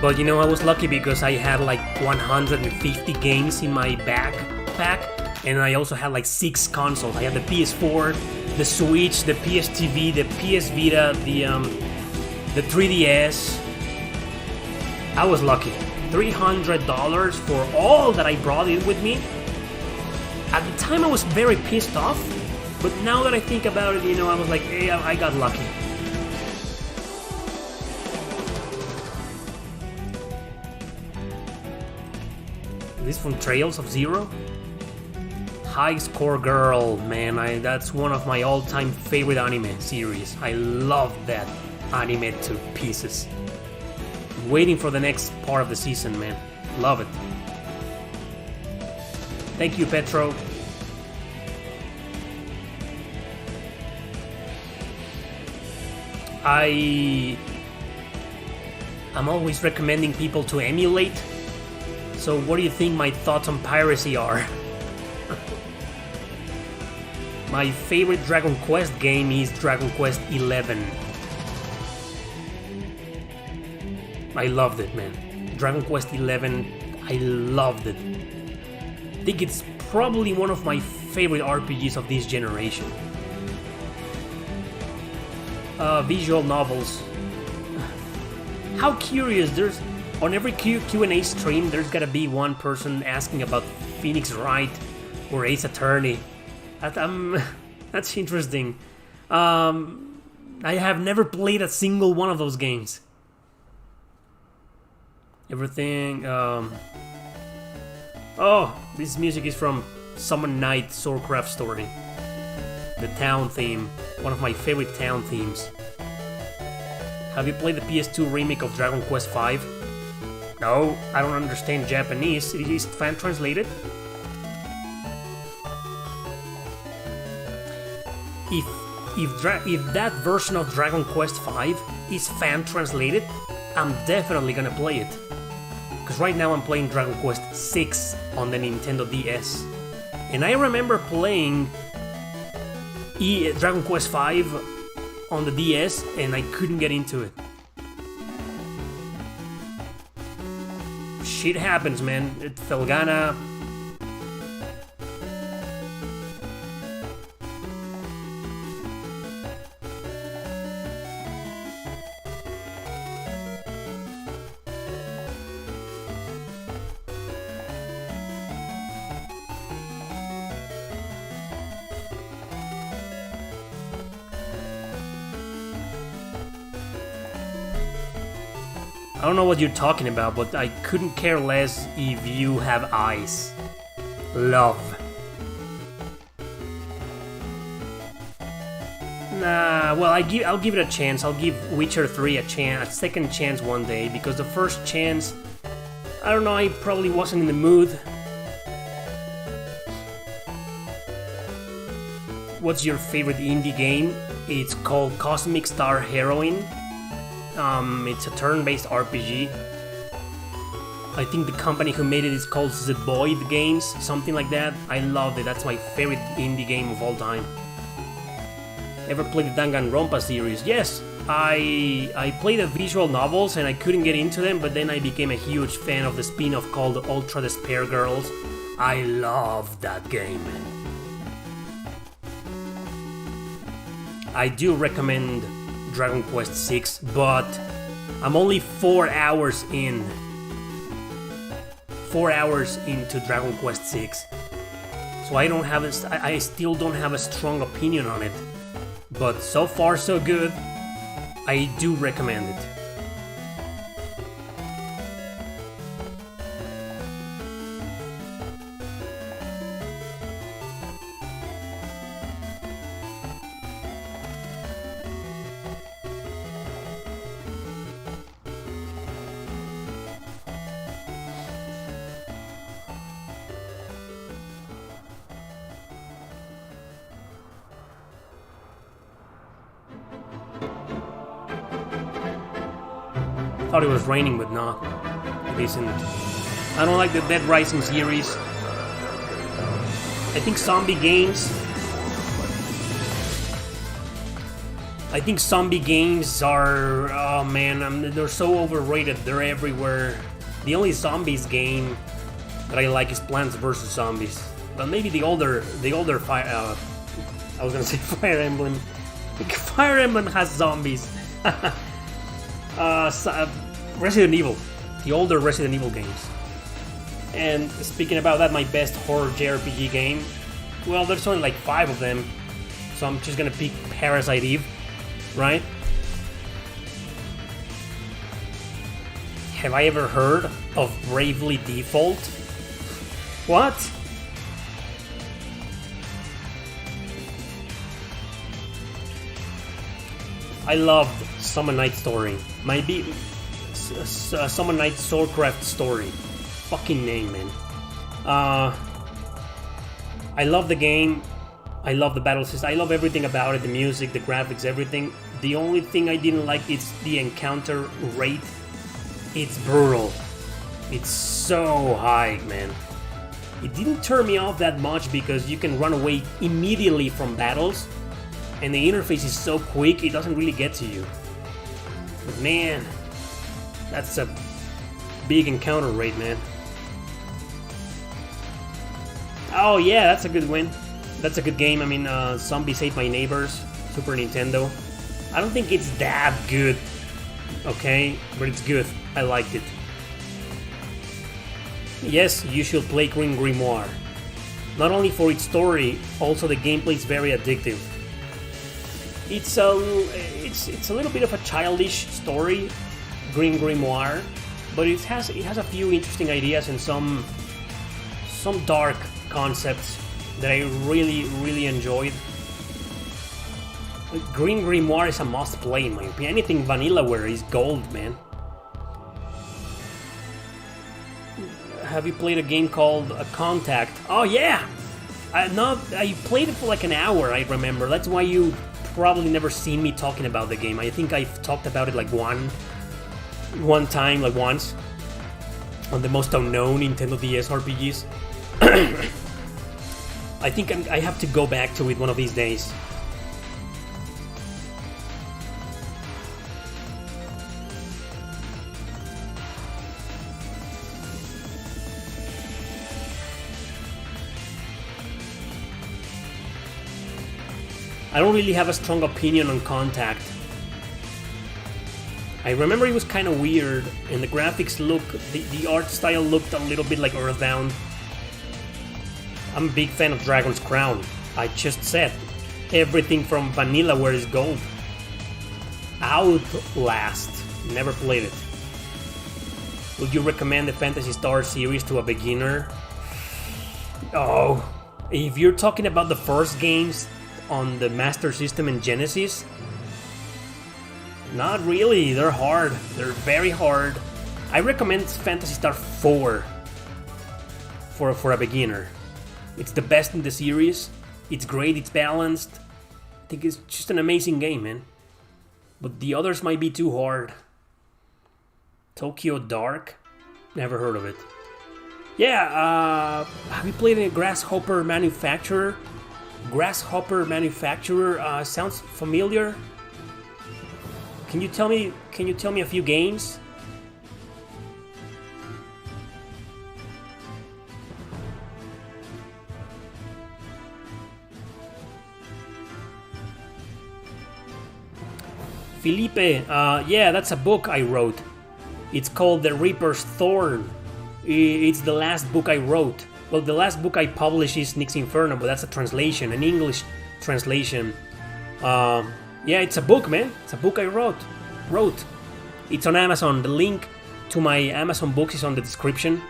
But you know, I was lucky because I had like 150 games in my backpack, and I also had like 6 consoles. I had the PS4, the Switch, the PS TV, the PS Vita, the 3DS. I was lucky. $300 for all that I brought in with me. At the time I was very pissed off, but now that I think about it, you know, I was like, hey, I got lucky. Is this from Trails of Zero? High Score Girl, man, that's one of my all-time favorite anime series. I love that anime to pieces. I'm waiting for the next part of the season, man. Love it. Thank you, Petro. I'm always recommending people to emulate. So what do you think my thoughts on piracy are? My favorite Dragon Quest game is Dragon Quest XI. I loved it, man. Dragon Quest XI, I loved it. I think it's probably one of my favorite RPGs of this generation. Visual novels. How curious, there's on every Q&A stream there's gotta be one person asking about Phoenix Wright or Ace Attorney. That's interesting. I have never played a single one of those games. Everything. Oh, this music is from Summon Night Swordcraft Story. The town theme, one of my favorite town themes. Have you played the PS2 remake of Dragon Quest V? No, I don't understand Japanese. It is fan translated. If that version of Dragon Quest V is fan translated, I'm definitely gonna play it. Because right now I'm playing Dragon Quest VI on the Nintendo DS. And I remember playing Dragon Quest V on the DS and I couldn't get into it. Shit happens, man. Felgana. I don't know what you're talking about, but I couldn't care less if you have eyes. Love. Nah, well, I'll give it a chance. I'll give Witcher 3 a second chance one day, because the first chance, I don't know, I probably wasn't in the mood. What's your favorite indie game? It's called Cosmic Star Heroine. It's a turn-based RPG. I think the company who made it is called The Void Games, something like that. I loved it. That's my favorite indie game of all time. Ever played the Danganronpa series? Yes, I played the visual novels and I couldn't get into them, but then I became a huge fan of the spin-off called Ultra Despair Girls. I loved that game, man. I do recommend Dragon Quest VI, but I'm only 4 hours in. 4 hours into Dragon Quest VI, so I still don't have a strong opinion on it. But so far so good. I do recommend it. Thought it was raining, but not. It isn't. I don't like the Dead Rising series. I think zombie games are... oh man, they're so overrated. They're everywhere. The only zombies game that I like is Plants vs. Zombies. But maybe the older Fire... I was gonna say Fire Emblem. Fire Emblem has zombies. Resident Evil, the older Resident Evil games. And speaking about that, my best horror JRPG game, well, there's only like 5 of them, so I'm just gonna pick Parasite Eve, right? Have I ever heard of Bravely Default? What? I loved Summon Night Story. Summon Night Swordcraft Story. Fucking name, man. I love the game. I love the battle system. I love everything about it. The music, the graphics, everything. The only thing I didn't like is the encounter rate. It's brutal. It's so high, man. It didn't turn me off that much because you can run away immediately from battles. And the interface is so quick, it doesn't really get to you. But man, that's a big encounter rate, man. Oh yeah, that's a good win. That's a good game. I mean, Zombies Ate My Neighbors, Super Nintendo. I don't think it's that good, okay? But it's good. I liked it. Yes, you should play Green Grimoire. Not only for its story, also the gameplay is very addictive. It's a little bit of a childish story, Green Grimoire, but it has a few interesting ideas and some dark concepts that I really enjoyed. Green Grimoire is a must play in my opinion. Anything Vanillaware is gold, man. Have you played a game called Contact? Oh yeah! I played it for like an hour, I remember. That's why you probably never seen me talking about the game. I think I've talked about it like one time, like once, on the most unknown Nintendo DS RPGs. I think I have to go back to it one of these days. I don't really have a strong opinion on Contact. I remember it was kind of weird, and the graphics the art style looked a little bit like Earthbound. I'm a big fan of Dragon's Crown. I just said, everything from Vanillaware is gold. Outlast. Never played it. Would you recommend the Phantasy Star series to a beginner? Oh, if you're talking about the first games on the Master System and Genesis, not really. They're hard. They're very hard. I recommend Phantasy Star 4 for a beginner. It's the best in the series. It's great. It's balanced. I think it's just an amazing game, man. But the others might be too hard. Tokyo Dark? Never heard of it. Yeah, have you played any Grasshopper Manufacturer? Grasshopper Manufacturer sounds familiar. Can you tell me a few games? Felipe, yeah, that's a book I wrote. It's called The Reaper's Thorn. It's the last book I wrote. Well, the last book I published is Nyx Inferno, but that's a translation, an English translation. Yeah, it's a book, man. It's a book I wrote. It's on Amazon. The link to my Amazon books is on the description.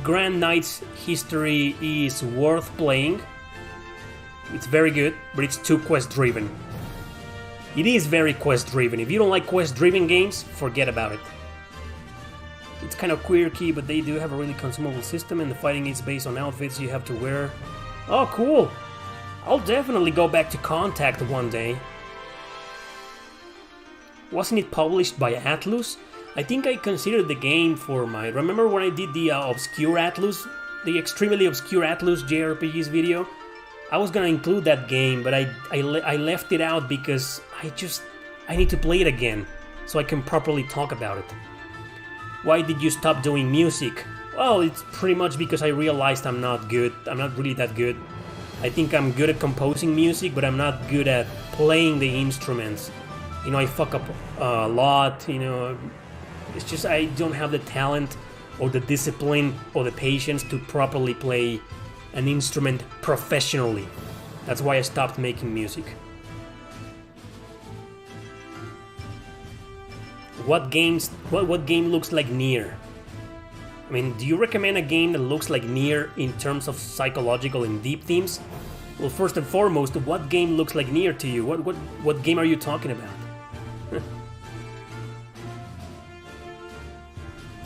Grand Knight's history is worth playing. It's very good, but it's too quest-driven. It is very quest-driven. If you don't like quest-driven games, forget about it. It's kind of quirky, but they do have a really consumable system, and the fighting is based on outfits you have to wear. Oh, cool! I'll definitely go back to Contact one day. Wasn't it published by Atlus? I think I considered the game for my... Remember when I did the Obscure Atlus? The extremely obscure Atlus JRPGs video? I was gonna include that game, but I left it out because I need to play it again, so I can properly talk about it. Why did you stop doing music? Well, it's pretty much because I realized I'm not good. I'm not really that good. I think I'm good at composing music, but I'm not good at playing the instruments. You know, I fuck up a lot, you know. It's just I don't have the talent or the discipline or the patience to properly play an instrument professionally. That's why I stopped making music. What game looks like Nier? I mean, do you recommend a game that looks like Nier in terms of psychological and deep themes? Well, first and foremost, what game looks like Nier to you? What game are you talking about?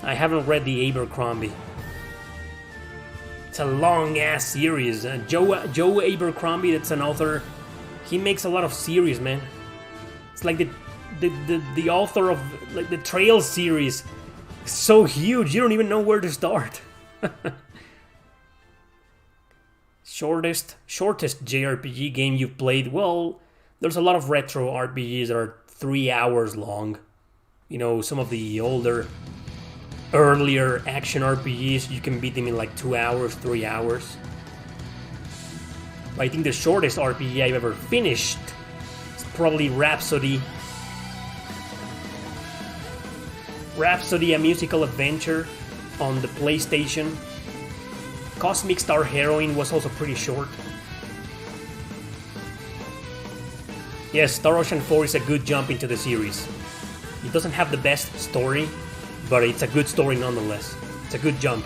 I haven't read the Abercrombie. It's a long-ass series. Joe Abercrombie, that's an author. He makes a lot of series, man. It's like the author of like the Trail series. It's so huge, you don't even know where to start. Shortest JRPG game you've played? Well, there's a lot of retro RPGs that are 3 hours long. You know, some of the earlier action RPGs, you can beat them in like 2 hours, 3 hours. But I think the shortest RPG I've ever finished is probably Rhapsody. Rhapsody, a musical adventure on the PlayStation. Cosmic Star Heroine was also pretty short. Yes, Star Ocean 4 is a good jump into the series. It doesn't have the best story, but it's a good story nonetheless. It's a good jump.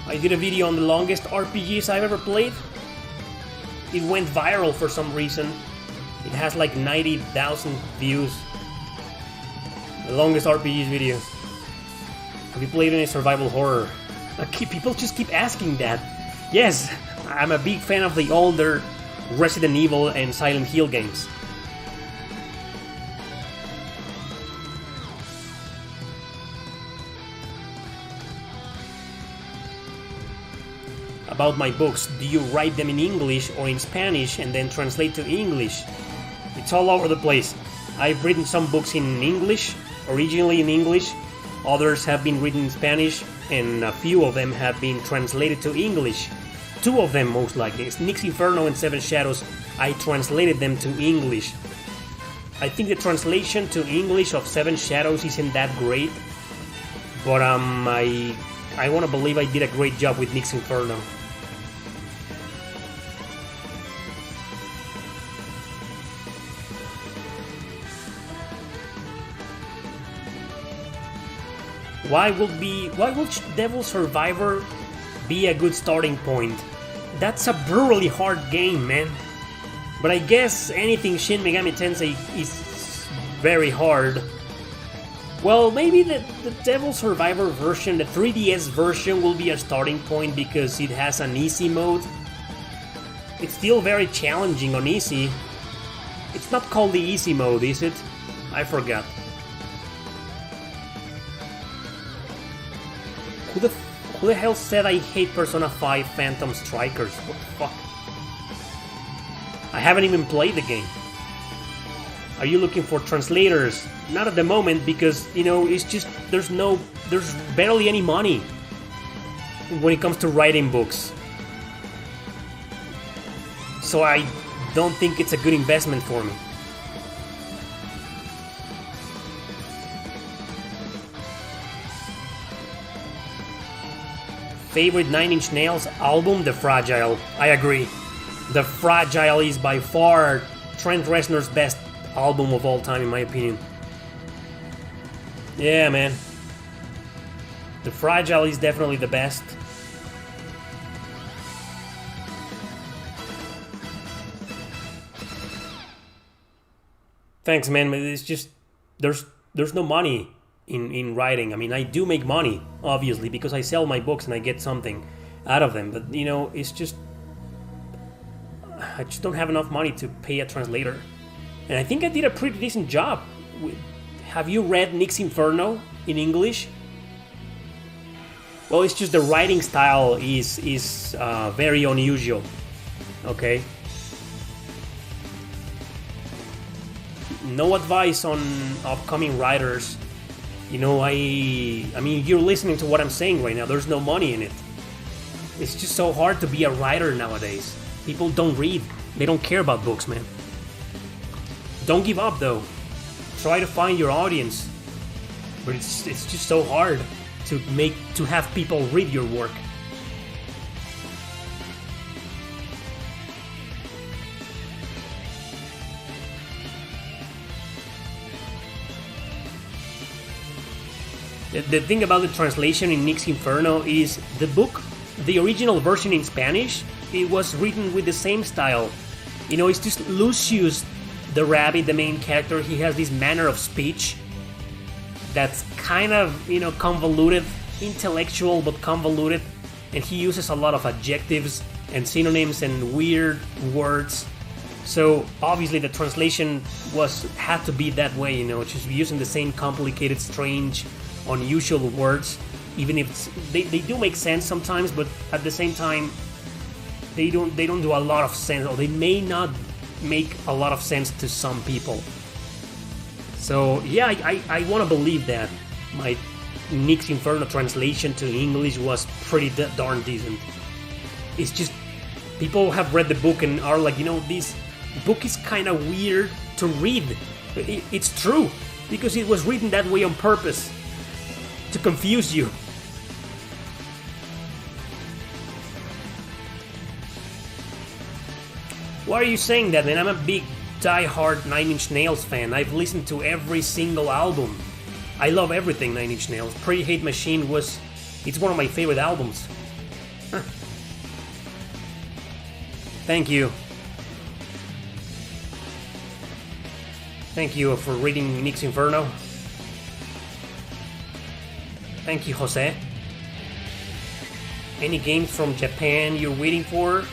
I did a video on the longest RPGs I've ever played. It went viral for some reason. It has like 90,000 views. The longest RPGs video. Have you played any survival horror? People just keep asking that. Yes, I'm a big fan of the older Resident Evil and Silent Hill games. About my books, do you write them in English or in Spanish and then translate to English? It's all over the place. I've written some books in English, originally in English. Others have been written in Spanish, and a few of them have been translated to English. 2 of them, most likely. Nyx Inferno and Seven Shadows, I translated them to English. I think the translation to English of Seven Shadows isn't that great, but I want to believe I did a great job with Nyx Inferno. Why will Devil Survivor be a good starting point? That's a brutally hard game, man. But I guess anything Shin Megami Tensei is very hard. Well, maybe the Devil Survivor version, the 3DS version, will be a starting point because it has an easy mode. It's still very challenging on easy. It's not called the easy mode, is it? I forgot. Who the hell said I hate Persona 5 Phantom Strikers? What the fuck? I haven't even played the game. Are you looking for translators? Not at the moment, because it's just there's barely any money when it comes to writing books. So I don't think it's a good investment for me. Favorite Nine Inch Nails album? The Fragile. I agree. The Fragile is by far Trent Reznor's best album of all time, in my opinion. Yeah, man. The Fragile is definitely the best. Thanks, man. But it's just there's no money in writing. I mean, I do make money, obviously, because I sell my books and I get something out of them. But it's just I just don't have enough money to pay a translator. And I think I did a pretty decent job. Have you read Nick's Inferno in English? Well, it's just the writing style is very unusual. Okay. No advice on upcoming writers. I mean, you're listening to what I'm saying right now. There's no money in it. It's just so hard to be a writer nowadays. People don't read. They don't care about books, man. Don't give up, though. Try to find your audience. But it's just so hard to have people read your work. The thing about the translation in Nick's Inferno is the original version in Spanish, it was written with the same style. It's just Lucius the rabbit, the main character. He has this manner of speech that's kind of, convoluted, intellectual but convoluted, and he uses a lot of adjectives and synonyms and weird words. So obviously the translation had to be that way, just using the same complicated, strange, unusual words, even if they do make sense sometimes, but at the same time they don't do a lot of sense, or they may not make a lot of sense to some people. So yeah, I want to believe that my Nick's Inferno translation to English was pretty darn decent. It's just people have read the book and are like, this book is kind of weird to read. It's true, because it was written that way on purpose, to confuse you. Why are you saying that, man? I'm a big die-hard Nine Inch Nails fan. I've listened to every single album. I love everything Nine Inch Nails. Pretty Hate Machine it's one of my favorite albums. Huh. Thank you. Thank you for reading Nick's Inferno. Thank you, Jose. Any games from Japan you're waiting for?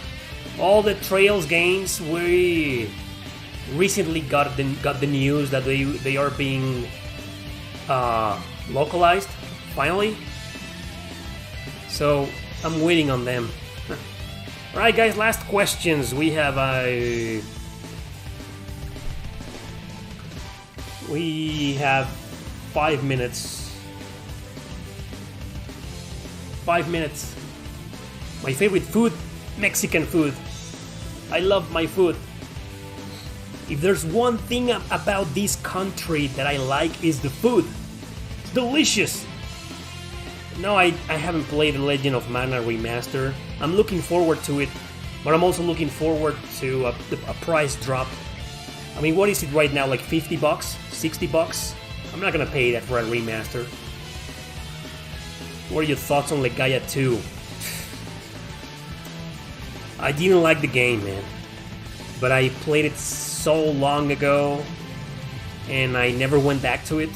All the Trails games, we recently got the news that they are being localized, finally. So I'm waiting on them. Alright guys, last questions. We have 5 minutes. 5 minutes. My favorite food, Mexican food. I love my food. If there's one thing about this country that I like, is the food. It's delicious. No, I haven't played The Legend of Mana Remaster. I'm looking forward to it, but I'm also looking forward to a price drop. I mean, what is it right now, like $50? $60? I'm not gonna pay that for a remaster. What are your thoughts on Legaia 2? I didn't like the game, man. But I played it so long ago, and I never went back to it.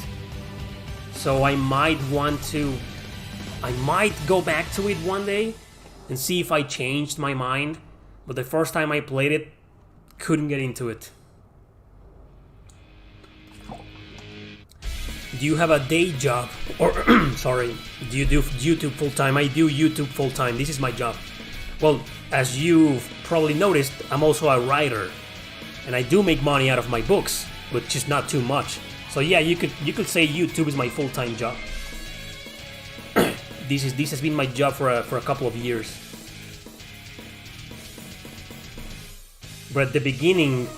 So I might go back to it one day and see if I changed my mind. But the first time I played it, couldn't get into it. Do you have a day job? Or, sorry, do you do YouTube full-time? I do YouTube full-time. This is my job. Well, as you've probably noticed, I'm also a writer. And I do make money out of my books. but just not too much. So yeah, you could say YouTube is my full-time job. This has been my job for a couple of years. But at the beginning,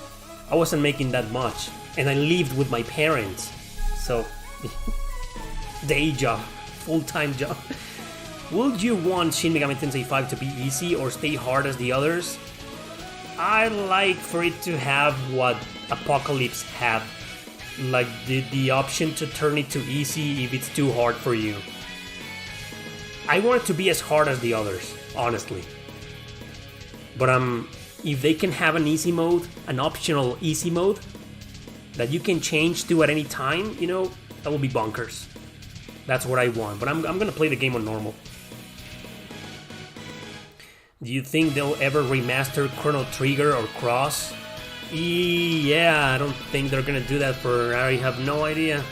I wasn't making that much, and I lived with my parents. So, day job, full-time job. Would you want Shin Megami Tensei 5 to be easy or stay hard as the others? I'd like for it to have what Apocalypse had, like the option to turn it to easy if it's too hard for you. I want it to be as hard as the others, honestly. But if they can have an easy mode, an optional easy mode, that you can change to at any time, you know, that will be bonkers. That's what I want, but I'm gonna play the game on normal. Do you think they'll ever remaster Chrono Trigger or Cross? Yeah, I don't think they're gonna do that for... I have no idea.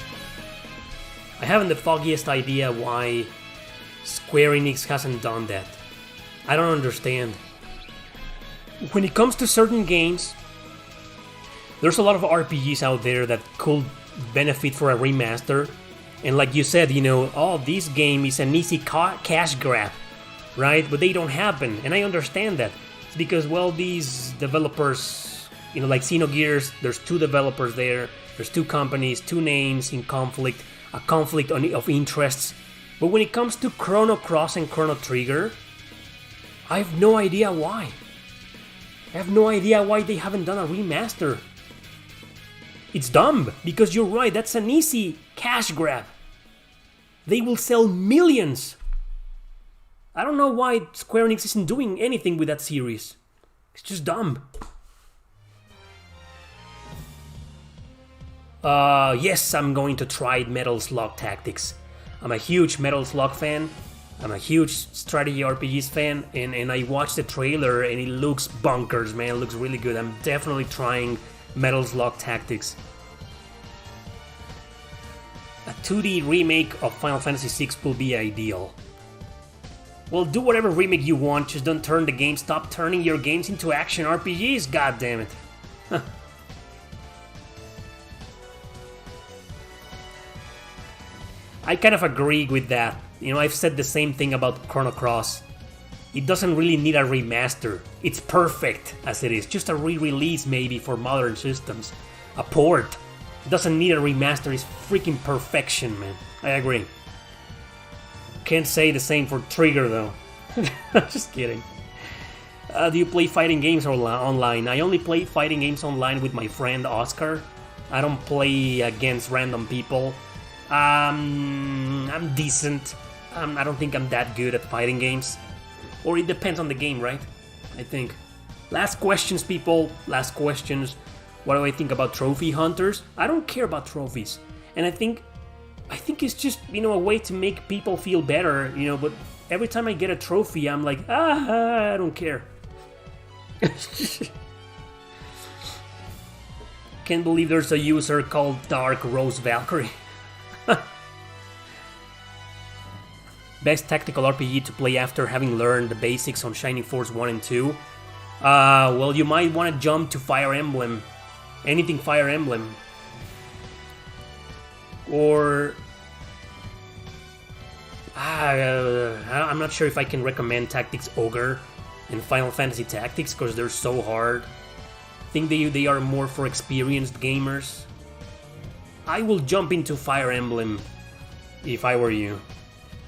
I haven't the foggiest idea why Square Enix hasn't done that. I don't understand. When it comes to certain games, there's a lot of RPGs out there that could benefit for a remaster. And like you said, you know, oh, this game is an easy cash grab, right? But they don't happen, and I understand that. It's because, well, these developers, you know, like Xenogears, there's 2 developers there, there's 2 companies, 2 names in conflict, a conflict of interests. But when it comes to Chrono Cross and Chrono Trigger, I have no idea why. I have no idea why they haven't done a remaster. It's dumb, because you're right, that's an easy cash grab. They will sell millions. I don't know why Square Enix isn't doing anything with that series. It's just dumb. Yes, I'm going to try Metal Slug Tactics. I'm a huge Metal Slug fan. I'm a huge strategy RPGs fan, and I watched the trailer and it looks bonkers, man. It looks really good. I'm definitely trying Metal Slug Tactics. A 2D remake of Final Fantasy VI will be ideal. Well, do whatever remake you want, just don't turn the game. Stop turning your games into action RPGs, goddammit. I kind of agree with that. You know, I've said the same thing about Chrono Cross. It doesn't really need a remaster. It's perfect as it is. Just a re-release maybe for modern systems. A port. It doesn't need a remaster. It's freaking perfection, man. I agree. Can't say the same for Trigger though. Just kidding. Do you play fighting games online? I only play fighting games online with my friend Oscar. I don't play against random people. I'm decent. I don't think I'm that good at fighting games. Or it depends on the game, right? I think. Last questions, people. Last questions. What do I think about trophy hunters? I don't care about trophies. And I think it's just, you know, a way to make people feel better, you know, but every time I get a trophy, I'm like, I don't care. Can't believe there's a user called Dark Rose Valkyrie. Best tactical RPG to play after having learned the basics on Shining Force 1 and 2? Well, you might want to jump to Fire Emblem. Anything Fire Emblem. Or... I'm not sure if I can recommend Tactics Ogre and Final Fantasy Tactics because they're so hard. I think they are more for experienced gamers. I will jump into Fire Emblem if I were you.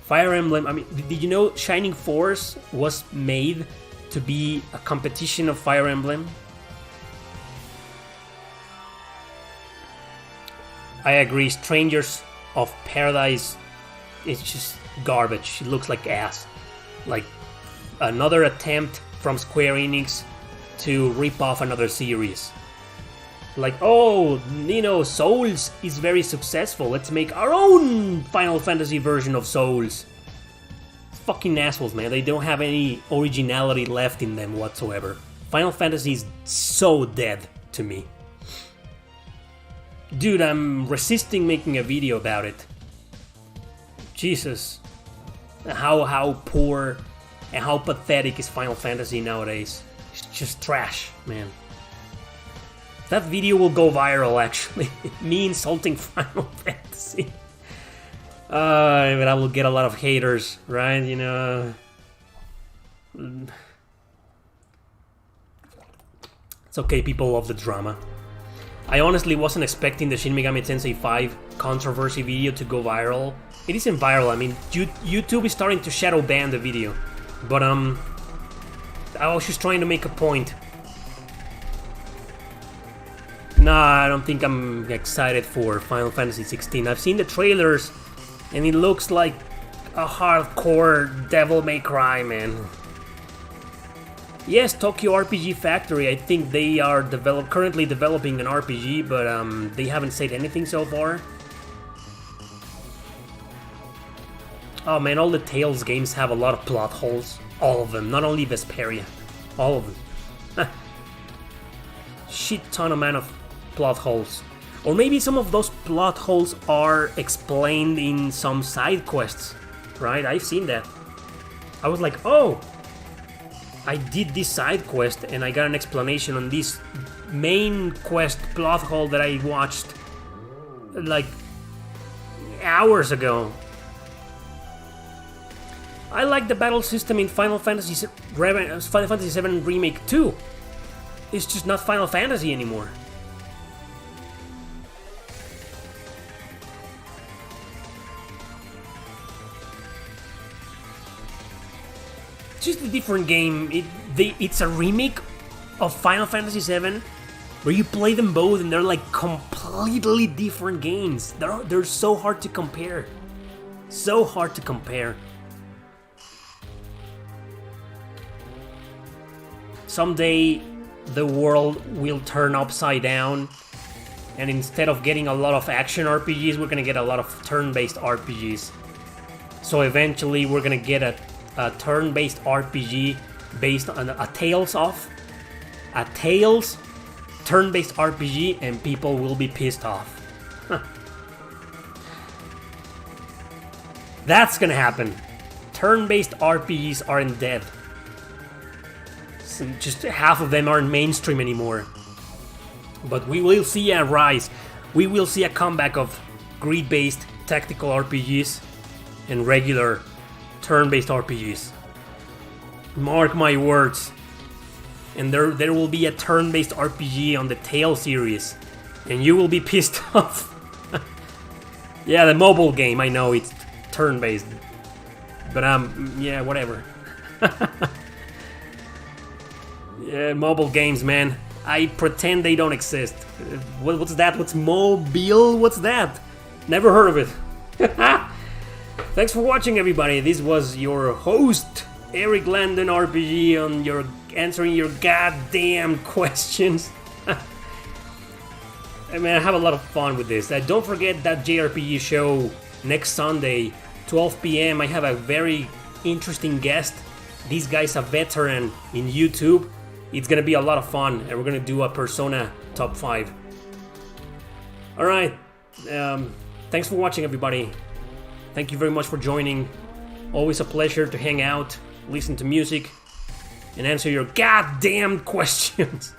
Fire Emblem, I mean, did you know Shining Force was made to be a competition of Fire Emblem? I agree, Strangers of Paradise is just garbage. It looks like ass. Like another attempt from Square Enix to rip off another series. Like, oh, you know, Souls is very successful. Let's make our own Final Fantasy version of Souls. Fucking assholes, man. They don't have any originality left in them whatsoever. Final Fantasy is so dead to me. Dude, I'm resisting making a video about it. Jesus. How poor and how pathetic is Final Fantasy nowadays. It's just trash, man. That video will go viral, actually. Me insulting Final Fantasy. But I will get a lot of haters, right? You know. It's okay, people love the drama. I honestly wasn't expecting the Shin Megami Tensei 5 controversy video to go viral. It isn't viral, I mean, YouTube is starting to shadow ban the video. But, I was just trying to make a point. Nah, I don't think I'm excited for Final Fantasy 16. I've seen the trailers, and it looks like a hardcore Devil May Cry, man. Yes, Tokyo RPG Factory, I think they are currently developing an RPG, but they haven't said anything so far. Oh man, all the Tales games have a lot of plot holes. All of them, not only Vesperia. All of them. Shit ton amount of plot holes. Or maybe some of those plot holes are explained in some side quests, right? I've seen that. I was like, oh, I did this side quest and I got an explanation on this main quest plot hole that I watched like hours ago. I like the battle system in Final Fantasy VII Remake 2. It's just not Final Fantasy anymore. It's just a different game. It's a remake of Final Fantasy VII, where you play them both and they're like completely different games. They're so hard to compare. So hard to compare. Someday the world will turn upside down, and instead of getting a lot of action RPGs, we're gonna get a lot of turn-based RPGs. So eventually we're gonna get a turn-based RPG based on a Tales turn-based RPG, and people will be pissed off. That's gonna happen. Turn-based RPGs aren't dead. Just half of them aren't mainstream anymore. But we will see a rise. We will see a comeback of grid-based tactical RPGs and regular turn-based RPGs. Mark my words. And there will be a turn-based RPG on the Tale series. And you will be pissed off. Yeah, the mobile game, I know it's turn-based. But yeah, whatever. Yeah, mobile games, man. I pretend they don't exist. What's that? What's mobile? What's that? Never heard of it. Thanks for watching, everybody. This was your host, Erick Landon RPG, on answering your goddamn questions. I mean, I have a lot of fun with this. Don't forget that JRPG show next Sunday, 12 p.m. I have a very interesting guest. This guy's a veteran in YouTube. It's gonna be a lot of fun, and we're gonna do a Persona top 5. Alright, thanks for watching, everybody. Thank you very much for joining. Always a pleasure to hang out, listen to music, and answer your goddamn questions.